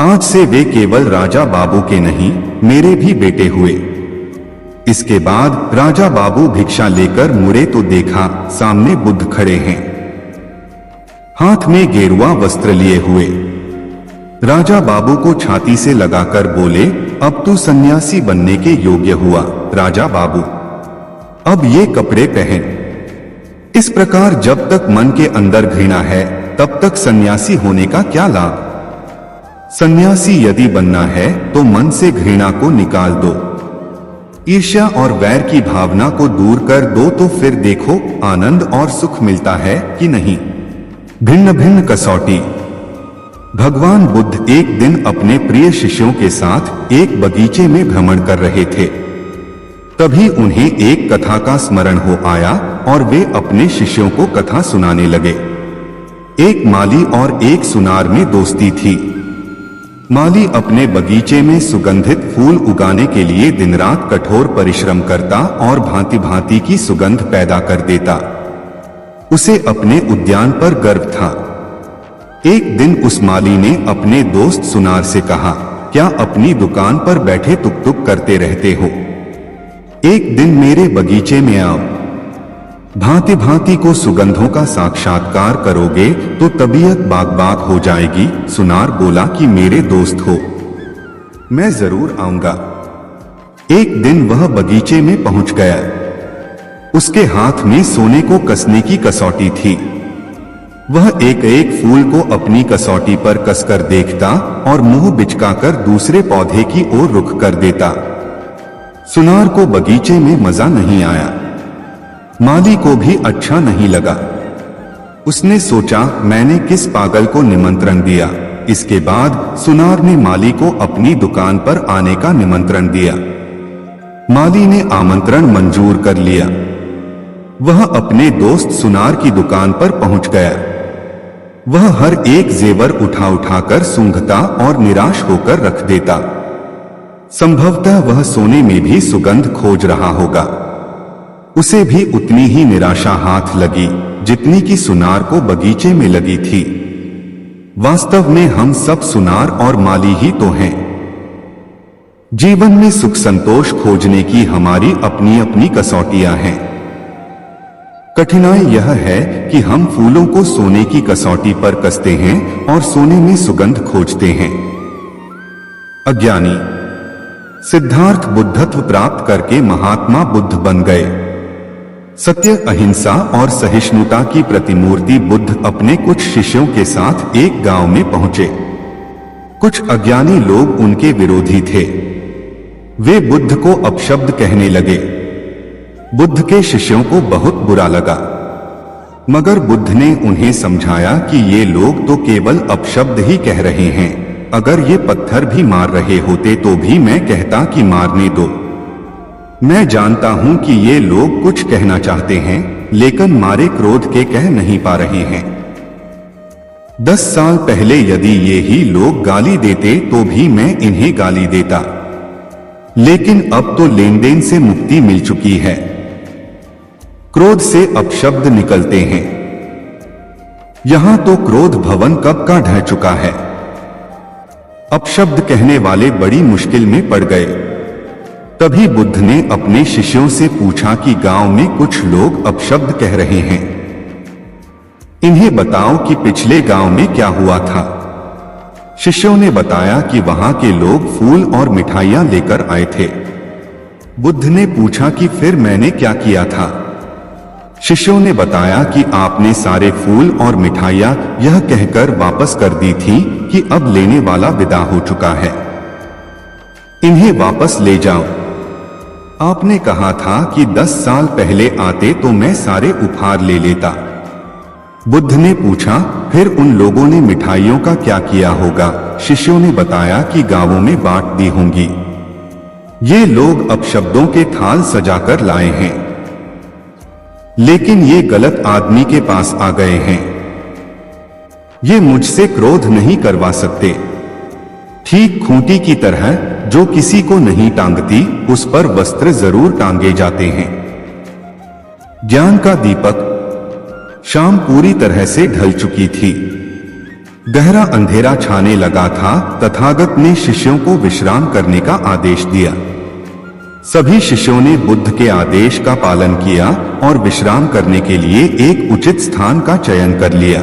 आज से वे केवल राजा बाबू के नहीं, मेरे भी बेटे हुए। इसके बाद राजा बाबू भिक्षा लेकर मुड़े तो देखा सामने बुद्ध खड़े हैं, हाथ में गेरुआ वस्त्र लिए हुए। राजा बाबू को छाती से लगाकर बोले, अब तू सन्यासी बनने के योग्य हुआ। राजा बाबू, अब ये कपड़े पहन। इस प्रकार जब तक मन के अंदर घृणा है, तब तक सन्यासी होने का क्या लाभ? सन्यासी यदि बनना है तो मन से घृणा को निकाल दो, ईर्ष्या और वैर की भावना को दूर कर दो, तो फिर देखो आनंद और सुख मिलता है कि नहीं। भिन्न भिन्न कसौटी। भगवान बुद्ध एक दिन अपने प्रिय शिष्यों के साथ एक बगीचे में भ्रमण कर रहे थे। तभी उन्हें एक कथा का स्मरण हो आया। और वे अपने शिष्यों को कथा सुनाने लगे। एक माली और एक सुनार में दोस्ती थी। माली अपने बगीचे में सुगंधित फूल उगाने के लिए दिन रात कठोर परिश्रम करता और भांति भांति की सुगंध पैदा कर देता। उसे अपने उद्यान पर गर्व था। एक दिन उस माली ने अपने दोस्त सुनार से कहा, क्या अपनी दुकान पर बैठे तुक तुक करते रहते हो? एक दिन मेरे बगीचे में आओ, भांति भांति को सुगंधों का साक्षात्कार करोगे तो तबीयत बाग बाग हो जाएगी। सुनार बोला कि मेरे दोस्त हो, मैं जरूर आऊंगा। एक दिन वह बगीचे में पहुंच गया। उसके हाथ में सोने को कसने की कसौटी थी। वह एक एक फूल को अपनी कसौटी पर कसकर देखता और मुंह बिचकाकर दूसरे पौधे की ओर रुख कर देता। सुनार को बगीचे में मजा नहीं आया। माली को भी अच्छा नहीं लगा। उसने सोचा, मैंने किस पागल को निमंत्रण दिया। इसके बाद सुनार ने माली को अपनी दुकान पर आने का निमंत्रण दिया। माली ने आमंत्रण मंजूर कर लिया। वह अपने दोस्त सुनार की दुकान पर पहुंच गया। वह हर एक जेवर उठा उठाकर सूंघता और निराश होकर रख देता। संभवतः वह सोने में भी सुगंध खोज रहा होगा। उसे भी उतनी ही निराशा हाथ लगी जितनी कि सुनार को बगीचे में लगी थी। वास्तव में हम सब सुनार और माली ही तो हैं। जीवन में सुख संतोष खोजने की हमारी अपनी अपनी कसौटियां हैं। कठिनाई यह है कि हम फूलों को सोने की कसौटी पर कसते हैं और सोने में सुगंध खोजते हैं। अज्ञानी सिद्धार्थ बुद्धत्व प्राप्त करके महात्मा बुद्ध बन गए। सत्य, अहिंसा और सहिष्णुता की प्रतिमूर्ति बुद्ध अपने कुछ शिष्यों के साथ एक गांव में पहुंचे। कुछ अज्ञानी लोग उनके विरोधी थे। वे बुद्ध को अपशब्द कहने लगे। बुद्ध के शिष्यों को बहुत बुरा लगा, मगर बुद्ध ने उन्हें समझाया कि ये लोग तो केवल अपशब्द ही कह रहे हैं। अगर ये पत्थर भी मार रहे होते तो भी मैं कहता कि मारने दो। मैं जानता हूं कि ये लोग कुछ कहना चाहते हैं, लेकिन मारे क्रोध के कह नहीं पा रहे हैं। 10 साल पहले यदि ये ही लोग गाली देते तो भी मैं इन्हें गाली देता, लेकिन अब तो लेन देन से मुक्ति मिल चुकी है। क्रोध से अपशब्द निकलते हैं। यहां तो क्रोध भवन कब का ढह चुका है। अपशब्द कहने वाले बड़ी मुश्किल में पड़ गए। तभी बुद्ध ने अपने शिष्यों से पूछा कि गांव में कुछ लोग अपशब्द कह रहे हैं, इन्हें बताओ कि पिछले गांव में क्या हुआ था। शिष्यों ने बताया कि वहां के लोग फूल और मिठाइयां लेकर आए थे। बुद्ध ने पूछा कि फिर मैंने क्या किया था। शिष्यों ने बताया कि आपने सारे फूल और मिठाइयां यह कहकर वापस कर दी थी कि अब लेने वाला विदा हो चुका है, इन्हें वापस ले जाओ। आपने कहा था कि 10 साल पहले आते तो मैं सारे उपहार ले लेता। बुद्ध ने पूछा, फिर उन लोगों ने मिठाइयों का क्या किया होगा। शिष्यों ने बताया कि गांवों में बांट दी होंगी। ये लोग अपशब्दों के थाल सजाकर लाए हैं, लेकिन ये गलत आदमी के पास आ गए हैं। ये मुझसे क्रोध नहीं करवा सकते। ठीक खूंटी की तरह जो किसी को नहीं टांगती उस पर वस्त्र जरूर टांगे जाते हैं। ज्ञान का दीपक। शाम पूरी तरह से ढल चुकी थी। गहरा अंधेरा छाने लगा था। तथागत ने शिष्यों को विश्राम करने का आदेश दिया। सभी शिष्यों ने बुद्ध के आदेश का पालन किया और विश्राम करने के लिए एक उचित स्थान का चयन कर लिया।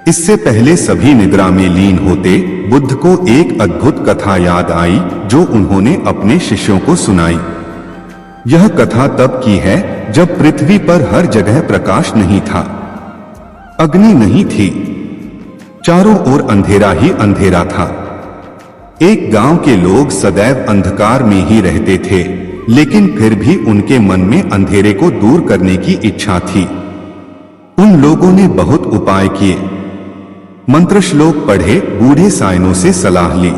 इससे पहले सभी निद्रा में लीन होते, बुद्ध को एक अद्भुत कथा याद आई जो उन्होंने अपने शिष्यों को सुनाई। यह कथा तब की है जब पृथ्वी पर हर जगह प्रकाश नहीं था, अग्नि नहीं थी, चारों ओर अंधेरा ही अंधेरा था। एक गांव के लोग सदैव अंधकार में ही रहते थे, लेकिन फिर भी उनके मन में अंधेरे को दूर करने की इच्छा थी। उन लोगों ने बहुत उपाय किए, मंत्र श्लोक पढ़े, बूढ़े साइनों से सलाह ली।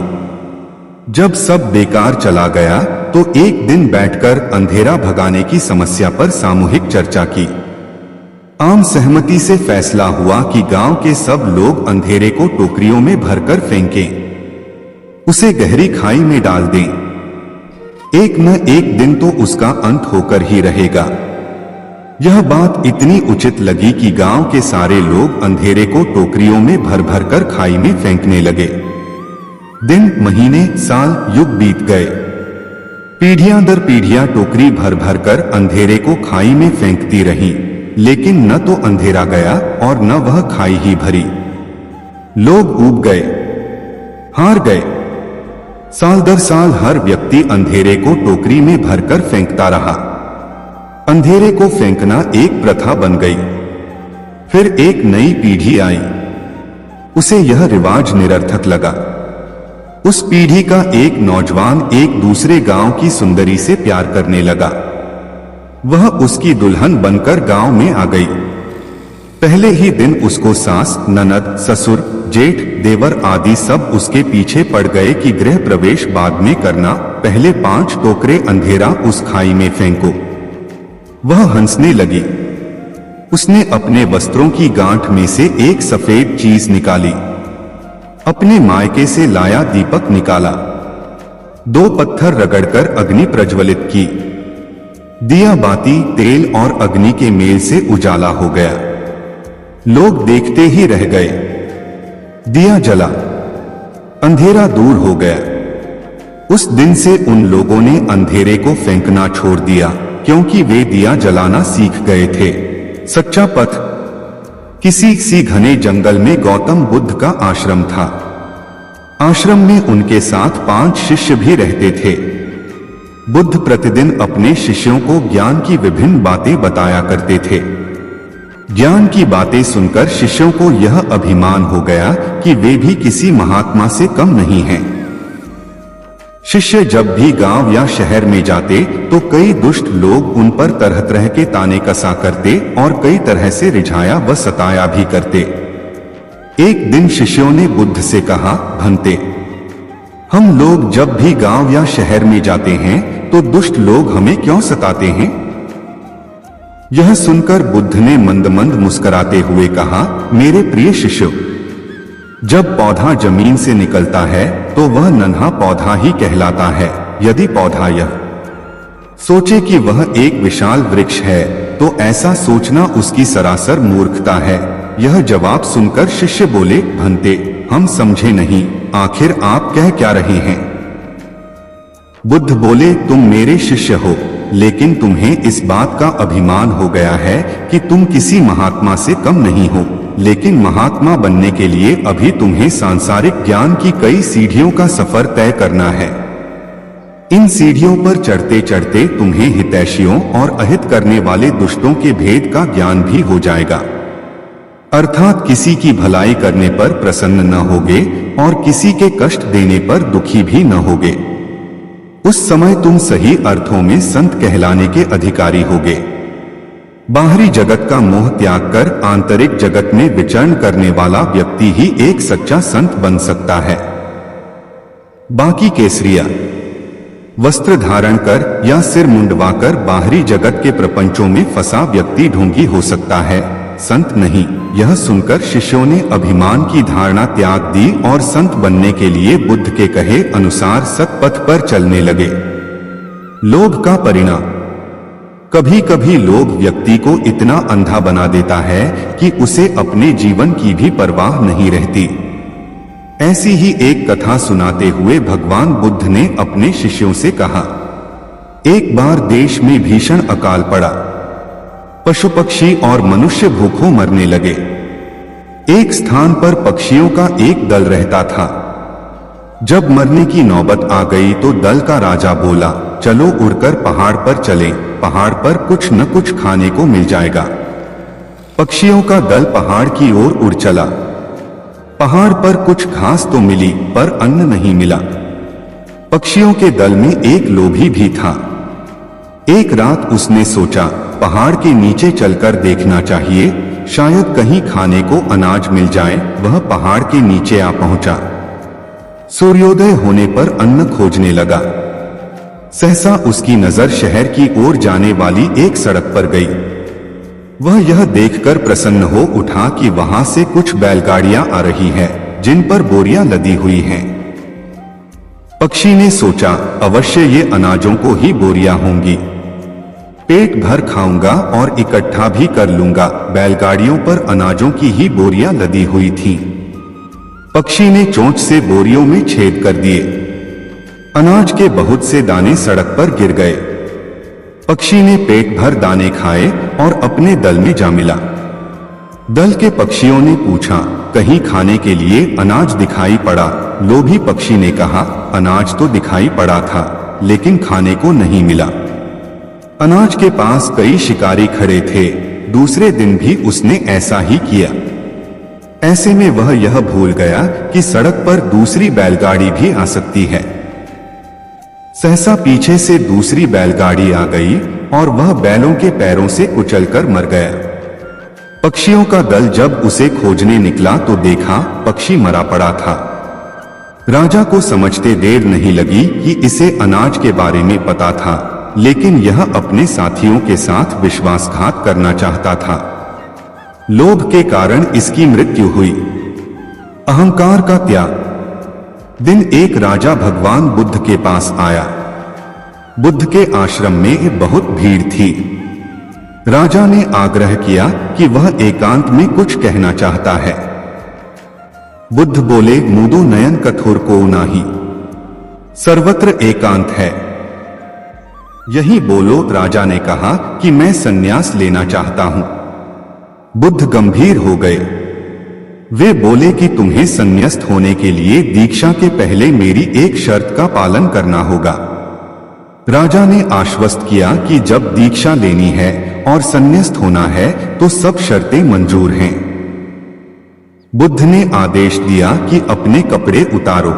जब सब बेकार चला गया तो एक दिन बैठकर अंधेरा भगाने की समस्या पर सामूहिक चर्चा की। आम सहमति से फैसला हुआ कि गांव के सब लोग अंधेरे को टोकरियों में भरकर फेंकें, उसे गहरी खाई में डाल दें। एक न एक दिन तो उसका अंत होकर ही रहेगा। यह बात इतनी उचित लगी कि गांव के सारे लोग अंधेरे को टोकरियों में भर भर कर खाई में फेंकने लगे। दिन, महीने, साल, युग बीत गए। पीढ़ियां दर पीढ़ियां टोकरी भर भर कर अंधेरे को खाई में फेंकती रहीं, लेकिन न तो अंधेरा गया और न वह खाई ही भरी। लोग ऊब गए, हार गए। साल दर साल हर व्यक्ति अंधेरे को टोकरी में भरकर फेंकता रहा। अंधेरे को फेंकना एक प्रथा बन गई। फिर एक नई पीढ़ी आई, उसे यह रिवाज निरर्थक लगा। उस पीढ़ी का एक नौजवान एक दूसरे गांव की सुंदरी से प्यार करने लगा। वह उसकी दुल्हन बनकर गांव में आ गई। पहले ही दिन उसको सास, ननद, ससुर, जेठ, देवर आदि सब उसके पीछे पड़ गए कि गृह प्रवेश बाद में करना, पहले 5 टोकरे अंधेरा उस खाई में फेंको। वह हंसने लगी। उसने अपने वस्त्रों की गांठ में से एक सफेद चीज निकाली। अपने मायके से लाया दीपक निकाला। 2 पत्थर रगड़कर अग्नि प्रज्वलित की। दिया बाती, तेल और अग्नि के मेल से उजाला हो गया। लोग देखते ही रह गए। दिया जला, अंधेरा दूर हो गया। उस दिन से उन लोगों ने अंधेरे को फेंकना छोड़ दिया, क्योंकि वे दिया जलाना सीख गए थे। सच्चा पथ। किसी घने जंगल में गौतम बुद्ध का आश्रम था। आश्रम में उनके साथ 5 शिष्य भी रहते थे। बुद्ध प्रतिदिन अपने शिष्यों को ज्ञान की विभिन्न बातें बताया करते थे। ज्ञान की बातें सुनकर शिष्यों को यह अभिमान हो गया कि वे भी किसी महात्मा से कम नहीं हैं। शिष्य जब भी गांव या शहर में जाते तो कई दुष्ट लोग उन पर तरह तरह के ताने कसा करते और कई तरह से रिझाया व सताया भी करते। एक दिन शिष्यों ने बुद्ध से कहा, भंते, हम लोग जब भी गांव या शहर में जाते हैं तो दुष्ट लोग हमें क्यों सताते हैं? यह सुनकर बुद्ध ने मंद मंद मुस्कुराते हुए कहा, मेरे प्रिय शिष्यों, जब पौधा जमीन से निकलता है तो वह नन्हा पौधा ही कहलाता है। यदि पौधा यह सोचे कि वह एक विशाल वृक्ष है तो ऐसा सोचना उसकी सरासर मूर्खता है। यह जवाब सुनकर शिष्य बोले, भंते, हम समझे नहीं, आखिर आप कह क्या रहे हैं? बुद्ध बोले, तुम मेरे शिष्य हो, लेकिन तुम्हें इस बात का अभिमान हो गया है कि तुम किसी महात्मा से कम नहीं हो, लेकिन महात्मा बनने के लिए अभी तुम्हें सांसारिक ज्ञान की कई सीढ़ियों का सफर तय करना है। इन सीढ़ियों पर चढ़ते चढ़ते तुम्हें हितैषियों और अहित करने वाले दुष्टों के भेद का ज्ञान भी हो जाएगा। अर्थात किसी की भलाई करने पर प्रसन्न न होगे और किसी के कष्ट देने पर दुखी भी न होगे। उस समय तुम सही अर्थों में संत कहलाने के अधिकारी होगे। बाहरी जगत का मोह त्याग कर आंतरिक जगत में विचरण करने वाला व्यक्ति ही एक सच्चा संत बन सकता है। बाकी केसरिया वस्त्र धारण कर या सिर मुंडवाकर बाहरी जगत के प्रपंचों में फंसा व्यक्ति ढोंगी हो सकता है, संत नहीं। यह सुनकर शिष्यों ने अभिमान की धारणा त्याग दी और संत बनने के लिए बुद्ध के कहे अनुसार सत्पथ पर चलने लगे। लोभ का परिणाम। कभी कभी लोभ व्यक्ति को इतना अंधा बना देता है कि उसे अपने जीवन की भी परवाह नहीं रहती। ऐसी ही एक कथा सुनाते हुए भगवान बुद्ध ने अपने शिष्यों से कहा, एक बार देश में भीषण अकाल पड़ा। पशु पक्षी और मनुष्य भूखों मरने लगे। एक स्थान पर पक्षियों का एक दल रहता था। जब मरने की नौबत आ गई तो दल का राजा बोला, चलो उड़कर पहाड़ पर चलें, पहाड़ पर कुछ न कुछ खाने को मिल जाएगा। पक्षियों का दल पहाड़ की ओर उड़ चला। पहाड़ पर कुछ घास तो मिली पर अन्न नहीं मिला। पक्षियों के दल में एक लोभी भी था। एक रात उसने सोचा, पहाड़ के नीचे चलकर देखना चाहिए, शायद कहीं खाने को अनाज मिल जाए। वह पहाड़ के नीचे आ पहुंचा। सूर्योदय होने पर अन्न खोजने लगा। सहसा उसकी नजर शहर की ओर जाने वाली एक सड़क पर गई। वह यह देखकर प्रसन्न हो उठा कि वहां से कुछ बैलगाड़ियां आ रही हैं, जिन पर बोरियां लदी हुई हैं। पक्षी ने सोचा, अवश्य ये अनाजों को ही बोरियां होंगी। पेट भर खाऊंगा और इकट्ठा भी कर लूंगा। बैलगाड़ियों पर अनाजों की ही बोरियां लदी हुई थीं। पक्षी ने चोंच से बोरियों में छेद कर दिए। अनाज के बहुत से दाने सड़क पर गिर गए। पक्षी ने पेट भर दाने खाए और अपने दल में जा मिला। दल के पक्षियों ने पूछा, कहीं खाने के लिए अनाज दिखाई पड़ा? लोभी पक्षी ने कहा, अनाज तो दिखाई पड़ा था, लेकिन खाने को नहीं मिला। अनाज के पास कई शिकारी खड़े थे। दूसरे दिन भी उसने ऐसा ही किया। ऐसे में वह यह भूल गया कि सड़क पर दूसरी बैलगाड़ी भी आ सकती है। सहसा पीछे से दूसरी बैलगाड़ी आ गई और वह बैलों के पैरों से कुचलकर मर गया। पक्षियों का दल जब उसे खोजने निकला तो देखा पक्षी मरा पड़ा था। राजा को समझते देर नहीं लगी कि इसे अनाज के बारे में पता था, लेकिन यह अपने साथियों के साथ विश्वासघात करना चाहता था। लोभ के कारण इसकी मृत्यु हुई। अहंकार का त्याग। दिन एक राजा भगवान बुद्ध के पास आया। बुद्ध के आश्रम में बहुत भीड़ थी। राजा ने आग्रह किया कि वह एकांत में कुछ कहना चाहता है। बुद्ध बोले, मूदो नयन कठोर को नाही, सर्वत्र एकांत है। यही बोलो। राजा ने कहा कि मैं संन्यास लेना चाहता हूं। बुद्ध गंभीर हो गए। वे बोले कि तुम्हें संन्यास्त होने के लिए दीक्षा के पहले मेरी एक शर्त का पालन करना होगा। राजा ने आश्वस्त किया कि जब दीक्षा लेनी है और संन्यास्त होना है तो सब शर्तें मंजूर हैं। बुद्ध ने आदेश दिया कि अपने कपड़े उतारो,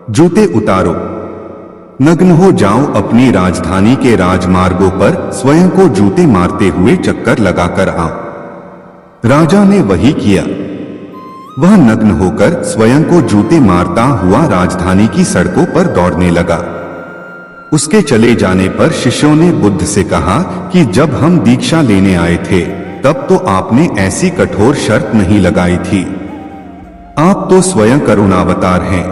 जूते उतारो, नग्न हो जाओ। अपनी राजधानी के राजमार्गों पर स्वयं को जूते मारते हुए चक्कर लगाकर आओ। राजा ने वही किया। वह नग्न होकर स्वयं को जूते मारता हुआ राजधानी की सड़कों पर दौड़ने लगा। उसके चले जाने पर शिष्यों ने बुद्ध से कहा कि जब हम दीक्षा लेने आए थे तब तो आपने ऐसी कठोर शर्त नहीं लगाई थी। आप तो स्वयं करुणावतार हैं,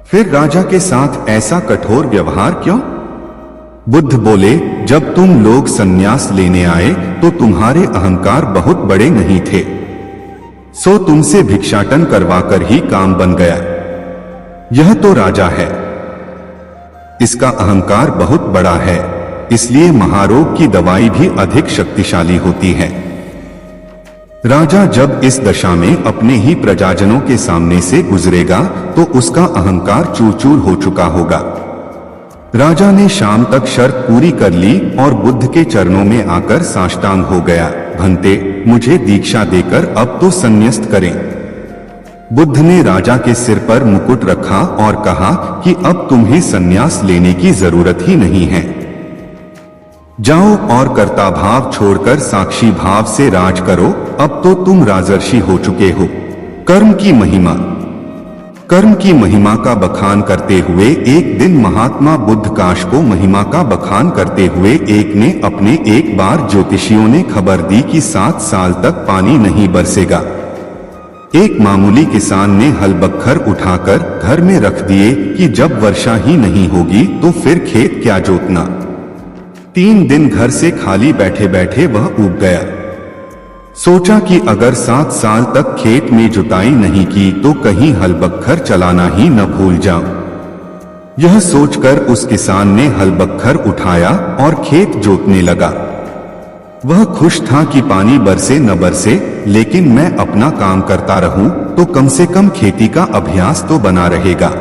फिर राजा के साथ ऐसा कठोर व्यवहार क्यों? बुद्ध बोले, जब तुम लोग संन्यास लेने आए तो तुम्हारे अहंकार बहुत बड़े नहीं थे, सो तुमसे भिक्षाटन करवाकर ही काम बन गया। यह तो राजा है, इसका अहंकार बहुत बड़ा है, इसलिए महारोग की दवाई भी अधिक शक्तिशाली होती है। राजा जब इस दशा में अपने ही प्रजाजनों के सामने से गुजरेगा तो उसका अहंकार चूर चूर हो चुका होगा। राजा ने शाम तक शर्त पूरी कर ली और बुद्ध के चरणों में आकर साष्टांग हो गया। भंते, मुझे दीक्षा देकर अब तो संन्यास्त करें। बुद्ध ने राजा के सिर पर मुकुट रखा और कहा कि अब तुम्हें संन्यास लेने की जरूरत ही नहीं है। जाओ और कर्ता भाव छोड़कर साक्षी भाव से राज करो। अब तो तुम राजर्षि हो चुके हो। कर्म की महिमा। कर्म की महिमा का बखान करते हुए एक दिन महात्मा बुद्ध काश को महिमा का बखान करते हुए एक ने अपने एक बार ज्योतिषियों ने खबर दी कि 7 साल तक पानी नहीं बरसेगा। एक मामूली किसान ने हल बख्तर उठाकर घर में रख दिए कि जब वर्षा ही नहीं होगी तो फिर खेत क्या जोतना। 3 दिन घर से खाली बैठे बैठे वह ऊब गया। सोचा कि अगर 7 साल तक खेत में जुताई नहीं की तो कहीं हल बख्तर चलाना ही न भूल जाऊं। यह सोचकर उस किसान ने हल बख्तर उठाया और खेत जोतने लगा। वह खुश था कि पानी बरसे न बरसे, लेकिन मैं अपना काम करता रहूं तो कम से कम खेती का अभ्यास तो बना रहेगा।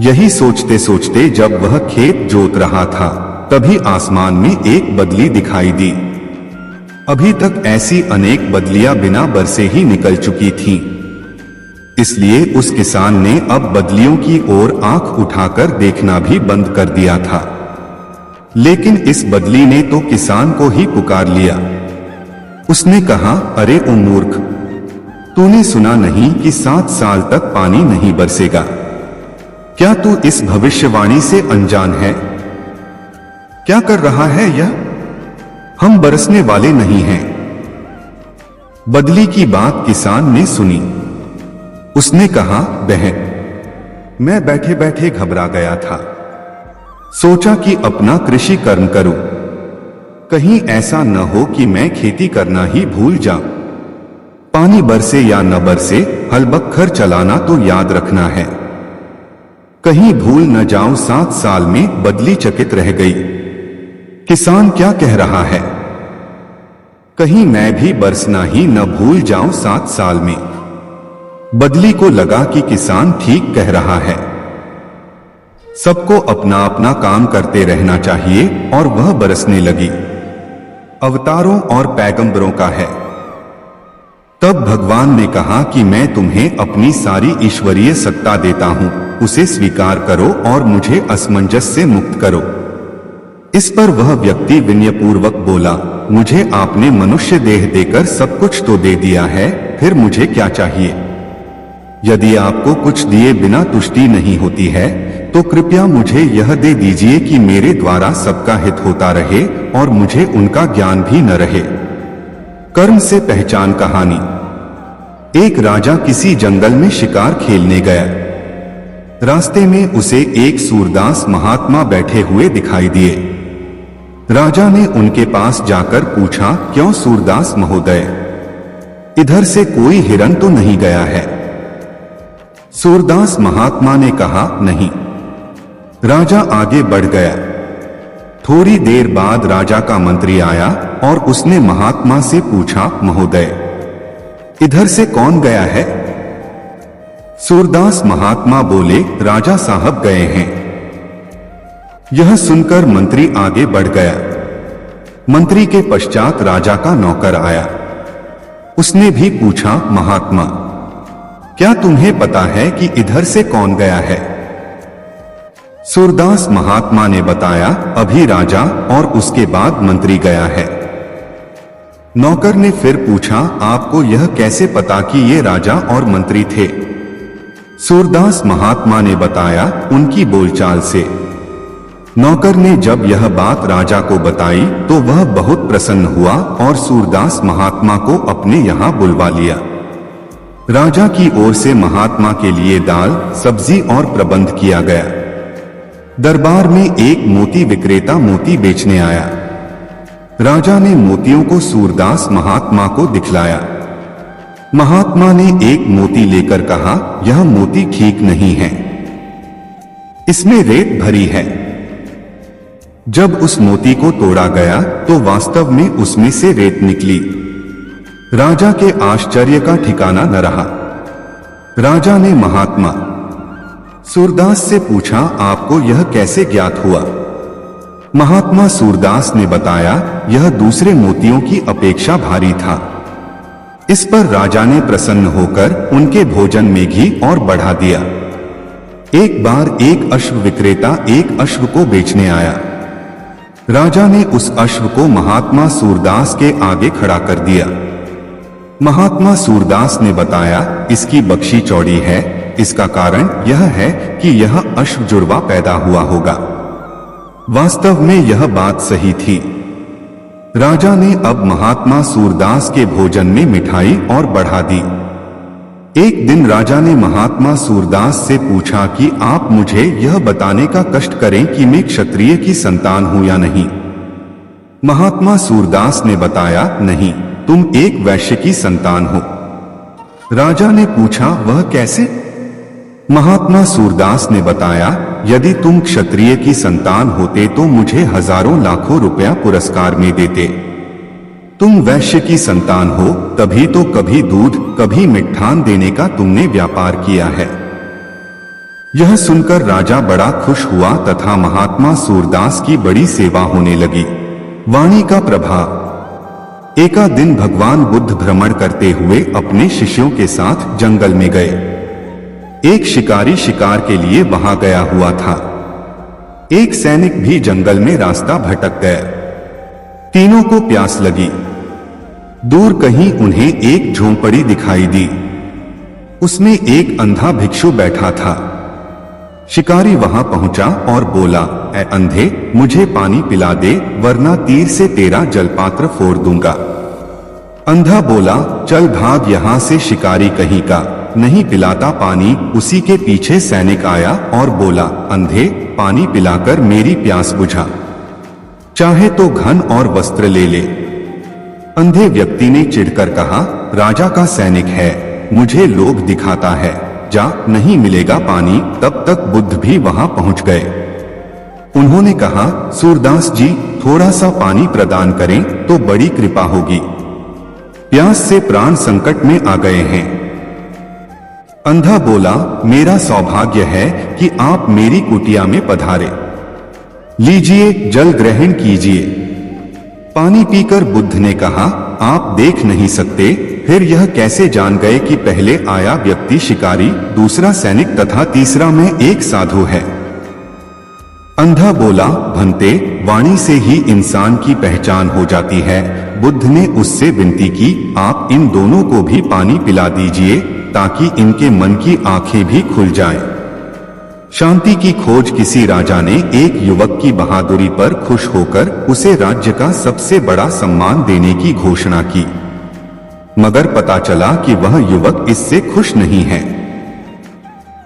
यही सोचते सोचते जब वह खेत जोत रहा था तभी आसमान में एक बदली दिखाई दी। अभी तक ऐसी अनेक बदलियां बिना बरसे ही निकल चुकी थीं। इसलिए उस किसान ने अब बदलियों की ओर आंख उठाकर देखना भी बंद कर दिया था। लेकिन इस बदली ने तो किसान को ही पुकार लिया। उसने कहा, अरे ओ मूर्ख, तूने सुना नहीं कि 7 साल तक पानी नहीं बरसेगा? क्या तू इस भविष्यवाणी से अनजान है? क्या कर रहा है यह? हम बरसने वाले नहीं हैं। बदली की बात किसान ने सुनी। उसने कहा, बहन, मैं बैठे बैठे घबरा गया था। सोचा कि अपना कृषि कर्म करूं। कहीं ऐसा न हो कि मैं खेती करना ही भूल जाऊं। पानी बरसे या न बरसे, हल बखर चलाना तो याद रखना है। कहीं भूल न जाऊं। 7 साल में बदली चकित रह गई। किसान क्या कह रहा है? कहीं मैं भी बरसना ही न भूल जाऊं 7 साल में। बदली को लगा कि किसान ठीक कह रहा है। सबको अपना अपना काम करते रहना चाहिए और वह बरसने लगी। अवतारों और पैगंबरों का है। तब भगवान ने कहा कि मैं तुम्हें अपनी सारी ईश्वरीय सत्ता देता हूं, उसे स्वीकार करो और मुझे असमंजस से मुक्त करो। इस पर वह व्यक्ति विनयपूर्वक बोला, मुझे आपने मनुष्य देह देकर सब कुछ तो दे दिया है, फिर मुझे क्या चाहिए? यदि आपको कुछ दिए बिना तुष्टि नहीं होती है तो कृपया मुझे यह दे दीजिए कि मेरे द्वारा सबका हित होता रहे और मुझे उनका ज्ञान भी न रहे। कर्म से पहचान कहानी। एक राजा किसी जंगल में शिकार खेलने गया। रास्ते में उसे एक सूरदास महात्मा बैठे हुए दिखाई दिए। राजा ने उनके पास जाकर पूछा, क्यों सूरदास महोदय, इधर से कोई हिरन तो नहीं गया है? सूरदास महात्मा ने कहा, नहीं। राजा आगे बढ़ गया। थोड़ी देर बाद राजा का मंत्री आया और उसने महात्मा से पूछा, महोदय, इधर से कौन गया है? सूरदास महात्मा बोले, राजा साहब गए हैं। यह सुनकर मंत्री आगे बढ़ गया। मंत्री के पश्चात राजा का नौकर आया। उसने भी पूछा, महात्मा, क्या तुम्हें पता है कि इधर से कौन गया है? सूरदास महात्मा ने बताया, अभी राजा और उसके बाद मंत्री गया है। नौकर ने फिर पूछा, आपको यह कैसे पता कि ये राजा और मंत्री थे? सूरदास महात्मा ने बताया, उनकी बोलचाल से। नौकर ने जब यह बात राजा को बताई तो वह बहुत प्रसन्न हुआ और सूरदास महात्मा को अपने यहां बुलवा लिया। राजा की ओर से महात्मा के लिए दाल, सब्जी और प्रबंध किया गया। दरबार में एक मोती विक्रेता मोती बेचने आया। राजा ने मोतियों को सूरदास महात्मा को दिखलाया। महात्मा ने एक मोती लेकर कहा, यह मोती ठीक नहीं है, इसमें रेत भरी है। जब उस मोती को तोड़ा गया तो वास्तव में उसमें से रेत निकली। राजा के आश्चर्य का ठिकाना न रहा। राजा ने महात्मा सूरदास से पूछा, आपको यह कैसे ज्ञात हुआ? महात्मा सूरदास ने बताया, यह दूसरे मोतियों की अपेक्षा भारी था। इस पर राजा ने प्रसन्न होकर उनके भोजन में घी और बढ़ा दिया। एक बार एक अश्व विक्रेता एक अश्व को बेचने आया। राजा ने उस अश्व को महात्मा सूरदास के आगे खड़ा कर दिया। महात्मा सूरदास ने बताया, इसकी बख्शी चौड़ी है, इसका कारण यह है कि यह अश्व जुड़वा पैदा हुआ होगा। वास्तव में यह बात सही थी। राजा ने अब महात्मा सूरदास के भोजन में मिठाई और बढ़ा दी। एक दिन राजा ने महात्मा सूरदास से पूछा कि आप मुझे यह बताने का कष्ट करें कि मैं क्षत्रिय की संतान हूं या नहीं। महात्मा सूरदास ने बताया, नहीं, तुम एक वैश्य की संतान हो। राजा ने पूछा, वह कैसे? महात्मा सूरदास ने बताया, यदि तुम क्षत्रिय की संतान होते तो मुझे हजारों लाखों रुपया पुरस्कार में देते। तुम वैश्य की संतान हो, तभी तो कभी दूध कभी मिठान देने का तुमने व्यापार किया है। यह सुनकर राजा बड़ा खुश हुआ तथा महात्मा सूरदास की बड़ी सेवा होने लगी। वाणी का प्रभाव। एका दिन भगवान बुद्ध भ्रमण करते हुए अपने शिष्यों के साथ जंगल में गए। एक शिकारी शिकार के लिए वहां गया हुआ था। एक सैनिक भी जंगल में रास्ता भटक गया। तीनों को प्यास लगी। दूर कहीं उन्हें एक झोंपड़ी दिखाई दी। उसमें एक अंधा भिक्षु बैठा था। शिकारी वहां पहुंचा और बोला, ऐ अंधे, मुझे पानी पिला दे, वरना तीर से तेरा जलपात्र फोड़ दूंगा। अंधा बोला, चल भाग यहां से शिकारी कहीं का, नहीं पिलाता पानी। उसी के पीछे सैनिक आया और बोला, अंधे, पानी पिलाकर मेरी प्यास बुझा, चाहे तो घन और वस्त्र ले ले। अंधे व्यक्ति ने चिढ़कर कहा, राजा का सैनिक है, मुझे लोभ दिखाता है, जा, नहीं मिलेगा पानी। तब तक बुद्ध भी वहां पहुंच गए। उन्होंने कहा, सूरदास जी, थोड़ा सा पानी प्रदान करें तो बड़ी कृपा होगी, प्यास से प्राण संकट में आ गए हैं। अंधा बोला, मेरा सौभाग्य है कि आप मेरी कुटिया में पधारे, लीजिए, जल ग्रहण कीजिए। पानी पीकर बुद्ध ने कहा, आप देख नहीं सकते, फिर यह कैसे जान गए कि पहले आया व्यक्ति शिकारी, दूसरा सैनिक तथा तीसरा मैं एक साधु है। अंधा बोला, भंते, वाणी से ही इंसान की पहचान हो जाती है। बुद्ध ने उससे विनती की, आप इन दोनों को भी पानी पिला दीजिए ताकि इनके मन की आंखें भी खुल जाएं। शांति की खोज किसी राजा ने एक युवक की बहादुरी पर खुश होकर उसे राज्य का सबसे बड़ा सम्मान देने की घोषणा की, मगर पता चला कि वह युवक इससे खुश नहीं है।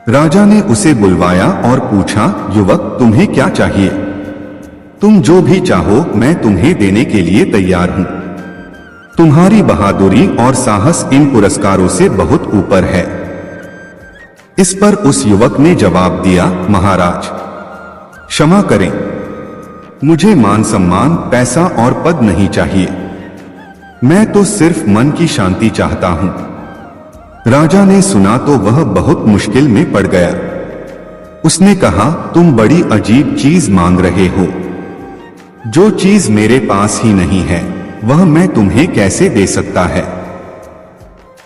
राजा ने उसे बुलवाया और पूछा, युवक, तुम्हें क्या चाहिए? तुम जो भी चाहो मैं तुम्हें देने के लिए तैयार हूं। तुम्हारी बहादुरी और साहस इन पुरस्कारों से बहुत ऊपर है। इस पर उस युवक ने जवाब दिया, महाराज, क्षमा करें, मुझे मान सम्मान, पैसा और पद नहीं चाहिए, मैं तो सिर्फ मन की शांति चाहता हूं। राजा ने सुना तो वह बहुत मुश्किल में पड़ गया। उसने कहा, तुम बड़ी अजीब चीज मांग रहे हो, जो चीज मेरे पास ही नहीं है वह मैं तुम्हें कैसे दे सकता है।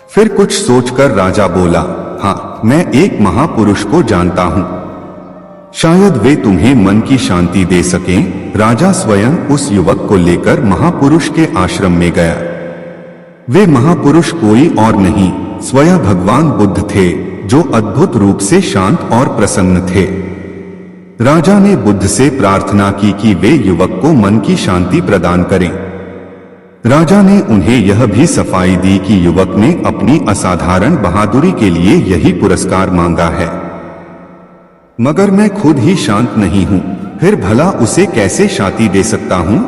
फिर कुछ सोचकर राजा बोला, हाँ, मैं एक महापुरुष को जानता हूं, शायद वे तुम्हें मन की शांति दे सकें। राजा स्वयं उस युवक को लेकर महापुरुष के आश्रम में गया। वे महापुरुष कोई और नहीं, स्वयं भगवान बुद्ध थे, जो अद्भुत रूप से शांत और प्रसन्न थे। राजा ने बुद्ध से प्रार्थना की कि वे युवक को मन की शांति प्रदान करें। राजा ने उन्हें यह भी सफाई दी कि युवक ने अपनी असाधारण बहादुरी के लिए यही पुरस्कार मांगा है, मगर मैं खुद ही शांत नहीं हूं, फिर भला उसे कैसे शांति दे सकता हूं?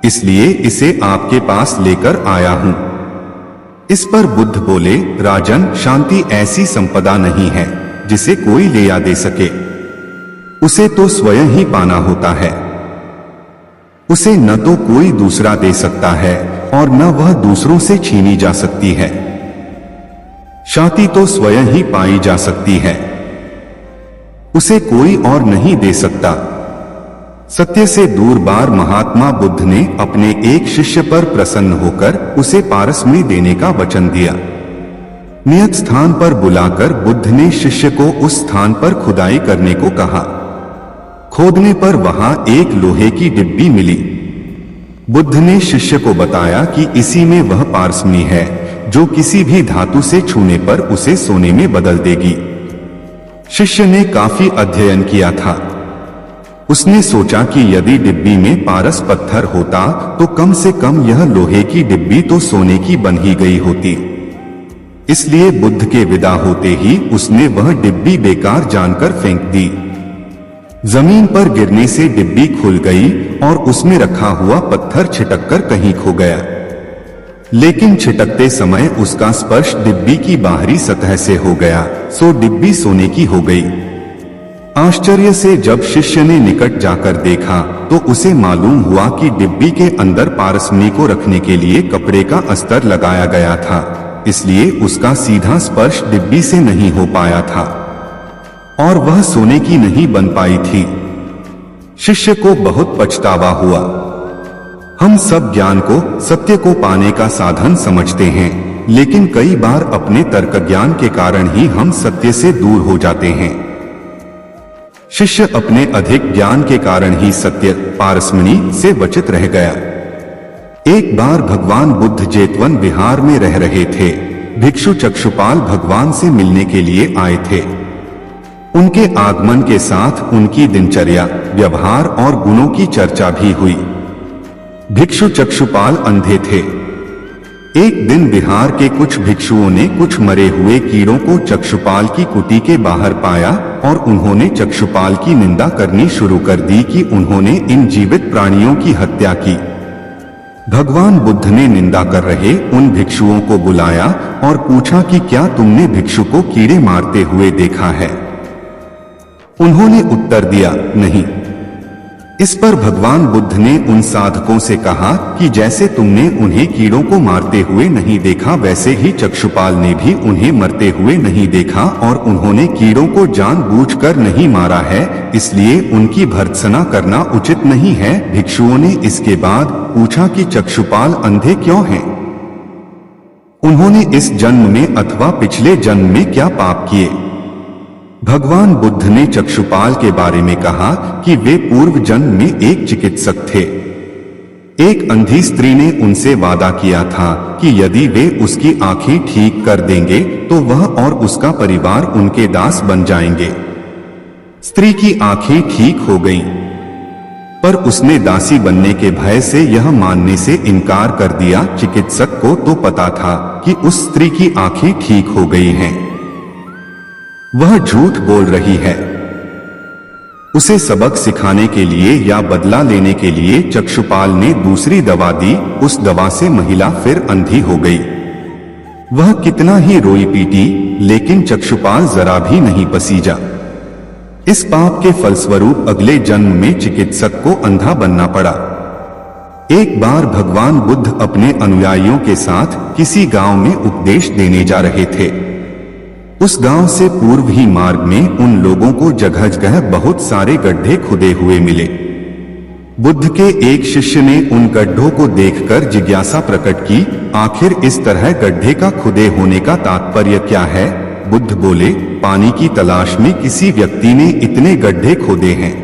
इसलिए इसे आपके पास लेकर आया हूं। इस पर बुद्ध बोले, राजन, शांति ऐसी संपदा नहीं है जिसे कोई ले या दे सके, उसे तो स्वयं ही पाना होता है। उसे न तो कोई दूसरा दे सकता है और न वह दूसरों से छीनी जा सकती है। शांति तो स्वयं ही पाई जा सकती है, उसे कोई और नहीं दे सकता। सत्य से दूर बार महात्मा बुद्ध ने अपने एक शिष्य पर प्रसन्न होकर उसे पारसमणि देने का वचन दिया। नियत स्थान पर बुलाकर बुद्ध ने शिष्य को उस स्थान पर खुदाई करने को कहा। खोदने पर वहां एक लोहे की डिब्बी मिली। बुद्ध ने शिष्य को बताया कि इसी में वह पारसमणि है जो किसी भी धातु से छूने पर उसे सोने में बदल देगी। शिष्य ने काफी अध्ययन किया था। उसने सोचा कि यदि डिब्बी में पारस पत्थर होता तो कम से कम यह लोहे की डिब्बी तो सोने की बन ही गई होती। इसलिए बुद्ध के विदा होते ही उसने वह डिब्बी बेकार जानकर फेंक दी। जमीन पर गिरने से डिब्बी खुल गई और उसमें रखा हुआ पत्थर छिटककर कहीं खो गया। लेकिन छिटकते समय उसका स्पर्श डिब्बी की बाहरी सतह से हो गया, सो डिब्बी सोने की हो गई। आश्चर्य से जब शिष्य ने निकट जाकर देखा तो उसे मालूम हुआ कि डिब्बी के अंदर पारसमणि को रखने के लिए कपड़े का अस्तर लगाया गया था, इसलिए उसका सीधा स्पर्श डिब्बी से नहीं हो पाया था और वह सोने की नहीं बन पाई थी। शिष्य को बहुत पछतावा हुआ। हम सब ज्ञान को, सत्य को पाने का साधन समझते हैं, लेकिन कई बार अपने तर्क ज्ञान के कारण ही हम सत्य से दूर हो जाते हैं। शिष्य अपने अधिक ज्ञान के कारण ही सत्य, पारसमणि से वंचित रह गया। एक बार भगवान बुद्ध जेतवन विहार में रह रहे थे। भिक्षु चक्षुपाल भगवान से मिलने के लिए आए थे। उनके आगमन के साथ उनकी दिनचर्या, व्यवहार और गुणों की चर्चा भी हुई। भिक्षु चक्षुपाल अंधे थे। एक दिन बिहार के कुछ भिक्षुओं ने कुछ मरे हुए कीड़ों को चक्षुपाल की कुटी के बाहर पाया और उन्होंने चक्षुपाल की निंदा करनी शुरू कर दी कि उन्होंने इन जीवित प्राणियों की हत्या की। भगवान बुद्ध ने निंदा कर रहे उन भिक्षुओं को बुलाया और पूछा कि क्या तुमने भिक्षु को कीड़े मारते हुए देखा है? उन्होंने उत्तर दिया, नहीं। इस पर भगवान बुद्ध ने उन साधकों से कहा कि जैसे तुमने उन्हें कीड़ों को मारते हुए नहीं देखा, वैसे ही चक्षुपाल ने भी उन्हें मरते हुए नहीं देखा और उन्होंने कीड़ों को जानबूझकर नहीं मारा है, इसलिए उनकी भर्त्सना करना उचित नहीं है। भिक्षुओं ने इसके बाद पूछा कि चक्षुपाल अंधे क्यों हैं? उन्होंने इस जन्म में अथवा पिछले जन्म में क्या पाप किए? भगवान बुद्ध ने चक्षुपाल के बारे में कहा कि वे पूर्व जन्म में एक चिकित्सक थे। एक अंधी स्त्री ने उनसे वादा किया था कि यदि वे उसकी आंखें ठीक कर देंगे तो वह और उसका परिवार उनके दास बन जाएंगे। स्त्री की आंखें ठीक हो गईं, पर उसने दासी बनने के भय से यह मानने से इनकार कर दिया। चिकित्सक को तो पता था कि उस स्त्री की आंखें ठीक हो गई हैं। वह झूठ बोल रही है। उसे सबक सिखाने के लिए या बदला लेने के लिए चक्षुपाल ने दूसरी दवा दी। उस दवा से महिला फिर अंधी हो गई। वह कितना ही रोई पीटी, लेकिन चक्षुपाल जरा भी नहीं पसीजा। इस पाप के फलस्वरूप अगले जन्म में चिकित्सक को अंधा बनना पड़ा। एक बार भगवान बुद्ध अपने अनुयायियों के साथ किसी गांव में उपदेश देने जा रहे थे। उस गांव से पूर्व ही मार्ग में उन लोगों को जगह जगह बहुत सारे गड्ढे खुदे हुए मिले। बुद्ध के एक शिष्य ने उन गड्ढों को देखकर जिज्ञासा प्रकट की, आखिर इस तरह गड्ढे का खुदे होने का तात्पर्य क्या है? बुद्ध बोले, पानी की तलाश में किसी व्यक्ति ने इतने गड्ढे खोदे हैं।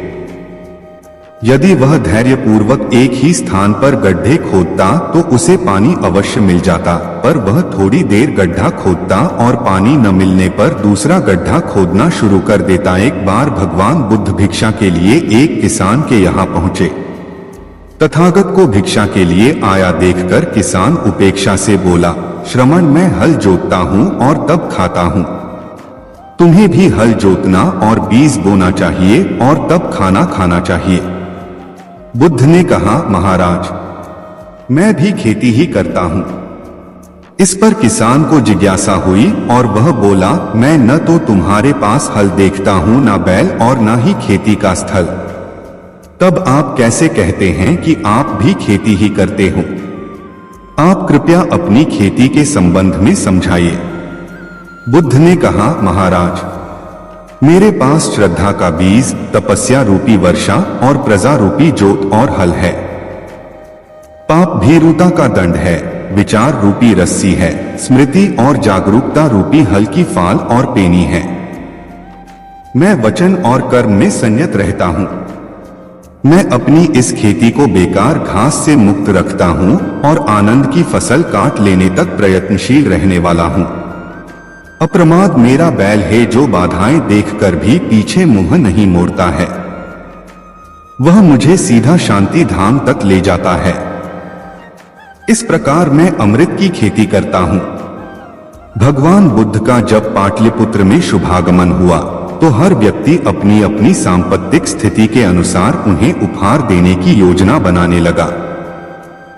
यदि वह धैर्यपूर्वक एक ही स्थान पर गड्ढे खोदता तो उसे पानी अवश्य मिल जाता, पर वह थोड़ी देर गड्ढा खोदता और पानी न मिलने पर दूसरा गड्ढा खोदना शुरू कर देता। एक बार भगवान बुद्ध भिक्षा के लिए एक किसान के यहाँ पहुँचे। तथागत को भिक्षा के लिए आया देखकर किसान उपेक्षा से बोला, श्रमण, मैं हल जोतता हूँ और तब खाता हूँ। तुम्हें भी हल जोतना और बीज बोना चाहिए और तब खाना खाना चाहिए। बुद्ध ने कहा, महाराज, मैं भी खेती ही करता हूं। इस पर किसान को जिज्ञासा हुई और वह बोला, मैं न तो तुम्हारे पास हल देखता हूं, न बैल और न ही खेती का स्थल। तब आप कैसे कहते हैं कि आप भी खेती ही करते हो? आप कृपया अपनी खेती के संबंध में समझाइए। बुद्ध ने कहा, महाराज, मेरे पास श्रद्धा का बीज, तपस्या रूपी वर्षा और प्रजा रूपी जोत और हल है। पाप भीरुता का दंड है, विचार रूपी रस्सी है, स्मृति और जागरूकता रूपी हल की फाल और पेनी है। मैं वचन और कर्म में संयत रहता हूं। मैं अपनी इस खेती को बेकार घास से मुक्त रखता हूं और आनंद की फसल काट लेने तक प्रयत्नशील रहने वाला हूं। अप्रमाद मेरा बैल है जो बाधाएं देखकर भी पीछे मुंह नहीं मोड़ता है। वह मुझे सीधा शांति धाम तक ले जाता है। इस प्रकार मैं अमृत की खेती करता हूं। भगवान बुद्ध का जब पाटलिपुत्र में शुभागमन हुआ तो हर व्यक्ति अपनी अपनी सांपत्तिक स्थिति के अनुसार उन्हें उपहार देने की योजना बनाने लगा।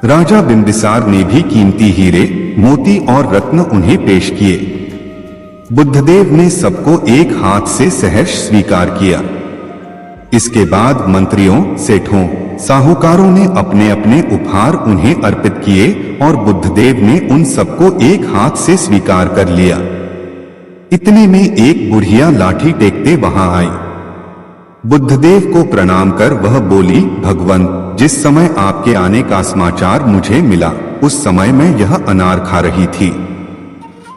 राजा बिंबिसार ने भी कीमती हीरे, मोती और रत्न उन्हें पेश किए। बुद्धदेव ने सबको एक हाथ से सहर्ष स्वीकार किया। इसके बाद मंत्रियों, सेठों, साहूकारों ने अपने अपने उपहार उन्हें अर्पित किए और बुद्धदेव ने उन सबको एक हाथ से स्वीकार कर लिया। इतने में एक बुढ़िया लाठी टेकते वहां आई। बुद्धदेव को प्रणाम कर वह बोली, भगवंत, जिस समय आपके आने का समाचार मुझे मिला उस समय मैं यह अनार खा रही थी।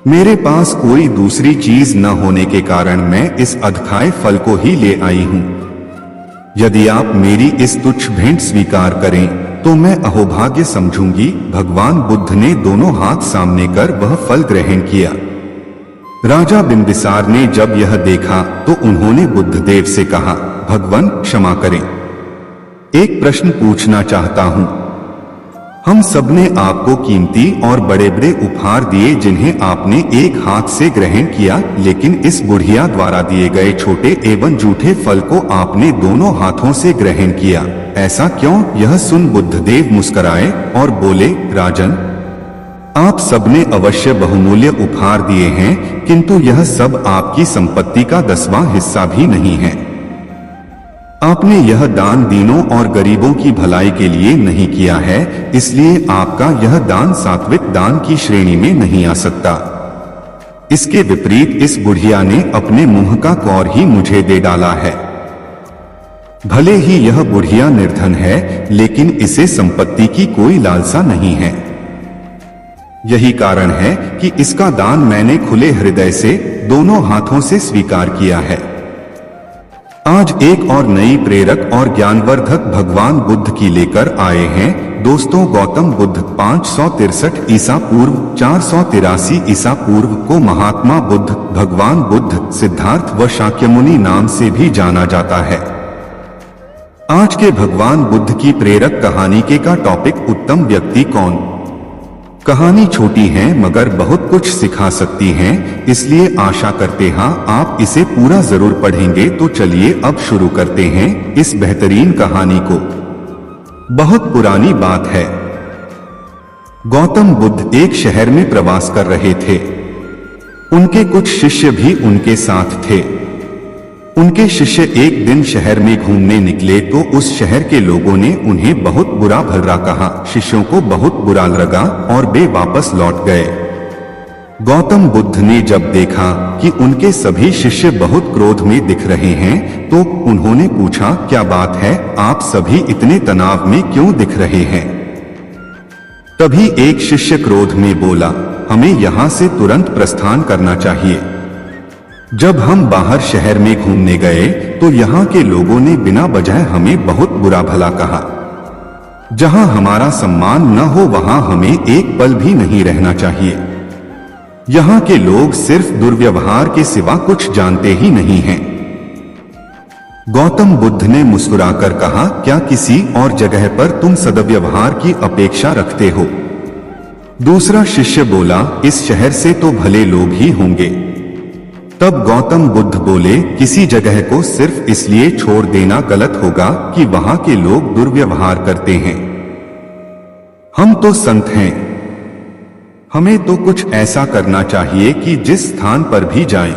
मेरे पास कोई दूसरी चीज न होने के कारण मैं इस अधखाए फल को ही ले आई हूं। यदि आप मेरी इस तुच्छ भेंट स्वीकार करें तो मैं अहोभाग्य समझूंगी। भगवान बुद्ध ने दोनों हाथ सामने कर वह फल ग्रहण किया। राजा बिंबिसार ने जब यह देखा तो उन्होंने बुद्धदेव से कहा, भगवान क्षमा करें, एक प्रश्न पूछना चाहता हूं। हम सबने आपको कीमती और बड़े बड़े उपहार दिए जिन्हें आपने एक हाथ से ग्रहण किया, लेकिन इस बुढ़िया द्वारा दिए गए छोटे एवं जूठे फल को आपने दोनों हाथों से ग्रहण किया, ऐसा क्यों? यह सुन बुद्धदेव मुस्कुराए और बोले, राजन, आप सबने अवश्य बहुमूल्य उपहार दिए हैं, किंतु यह सब आपकी संपत्ति का 10वां हिस्सा भी नहीं है। आपने यह दान दीनों और गरीबों की भलाई के लिए नहीं किया है, इसलिए आपका यह दान सात्विक दान की श्रेणी में नहीं आ सकता। इसके विपरीत इस बुढ़िया ने अपने मुंह का कौर ही मुझे दे डाला है। भले ही यह बुढ़िया निर्धन है, लेकिन इसे संपत्ति की कोई लालसा नहीं है। यही कारण है कि इसका दान मैंने खुले हृदय से दोनों हाथों से स्वीकार किया है। आज एक और नई प्रेरक और ज्ञानवर्धक भगवान बुद्ध की लेकर आए हैं। दोस्तों, गौतम बुद्ध 563 ईसा पूर्व 483 ईसा पूर्व को महात्मा बुद्ध, भगवान बुद्ध, सिद्धार्थ व शाक्यमुनि नाम से भी जाना जाता है। आज के भगवान बुद्ध की प्रेरक कहानी के का टॉपिक उत्तम व्यक्ति कौन। कहानी छोटी है मगर बहुत कुछ सिखा सकती है, इसलिए आशा करते हैं आप इसे पूरा जरूर पढ़ेंगे। तो चलिए अब शुरू करते हैं इस बेहतरीन कहानी को। बहुत पुरानी बात है। गौतम बुद्ध एक शहर में प्रवास कर रहे थे। उनके कुछ शिष्य भी उनके साथ थे। उनके शिष्य एक दिन शहर में घूमने निकले तो उस शहर के लोगों ने उन्हें बहुत बुरा भला कहा। शिष्यों को बहुत बुरा लगा और वे वापस लौट गए। गौतम बुद्ध ने जब देखा कि उनके सभी शिष्य बहुत क्रोध में दिख रहे हैं तो उन्होंने पूछा, क्या बात है, आप सभी इतने तनाव में क्यों दिख रहे हैं? तभी एक शिष्य क्रोध में बोला, हमें यहाँ से तुरंत प्रस्थान करना चाहिए। जब हम बाहर शहर में घूमने गए तो यहाँ के लोगों ने बिना वजह हमें बहुत बुरा भला कहा। जहाँ हमारा सम्मान न हो वहाँ हमें एक पल भी नहीं रहना चाहिए। यहाँ के लोग सिर्फ दुर्व्यवहार के सिवा कुछ जानते ही नहीं हैं। गौतम बुद्ध ने मुस्कुराकर कहा, क्या किसी और जगह पर तुम सद्व्यवहार की अपेक्षा रखते हो? दूसरा शिष्य बोला, इस शहर से तो भले लोग ही होंगे। तब गौतम बुद्ध बोले, किसी जगह को सिर्फ इसलिए छोड़ देना गलत होगा कि वहां के लोग दुर्व्यवहार करते हैं। हम तो संत हैं, हमें तो कुछ ऐसा करना चाहिए कि जिस स्थान पर भी जाएं,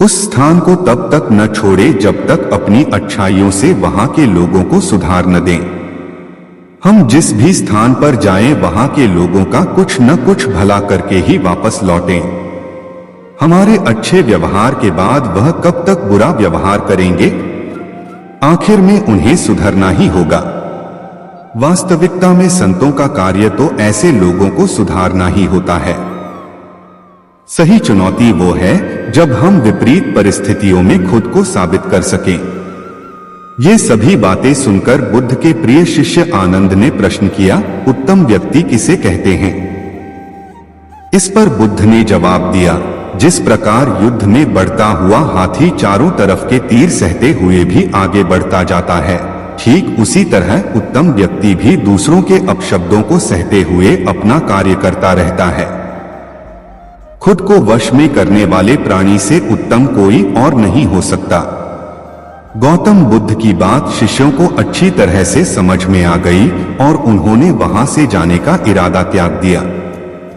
उस स्थान को तब तक न छोड़े जब तक अपनी अच्छाइयों से वहां के लोगों को सुधार न दें। हम जिस भी स्थान पर जाएं वहां के लोगों का कुछ न कुछ भला करके ही वापस लौटें। हमारे अच्छे व्यवहार के बाद वह कब तक बुरा व्यवहार करेंगे? आखिर में उन्हें सुधरना ही होगा। वास्तविकता में संतों का कार्य तो ऐसे लोगों को सुधारना ही होता है। सही चुनौती वो है जब हम विपरीत परिस्थितियों में खुद को साबित कर सकें। ये सभी बातें सुनकर बुद्ध के प्रिय शिष्य आनंद ने प्रश्न किया, उत्तम व्यक्ति किसे कहते हैं? इस पर बुद्ध ने जवाब दिया, जिस प्रकार युद्ध में बढ़ता हुआ हाथी चारों तरफ के तीर सहते हुए भी आगे बढ़ता जाता है, ठीक उसी तरह उत्तम व्यक्ति भी दूसरों के अपशब्दों को सहते हुए अपना कार्य करता रहता है। खुद को वश में करने वाले प्राणी से उत्तम कोई और नहीं हो सकता। गौतम बुद्ध की बात शिष्यों को अच्छी तरह से समझ में आ गई और उन्होंने वहां से जाने का इरादा त्याग दिया।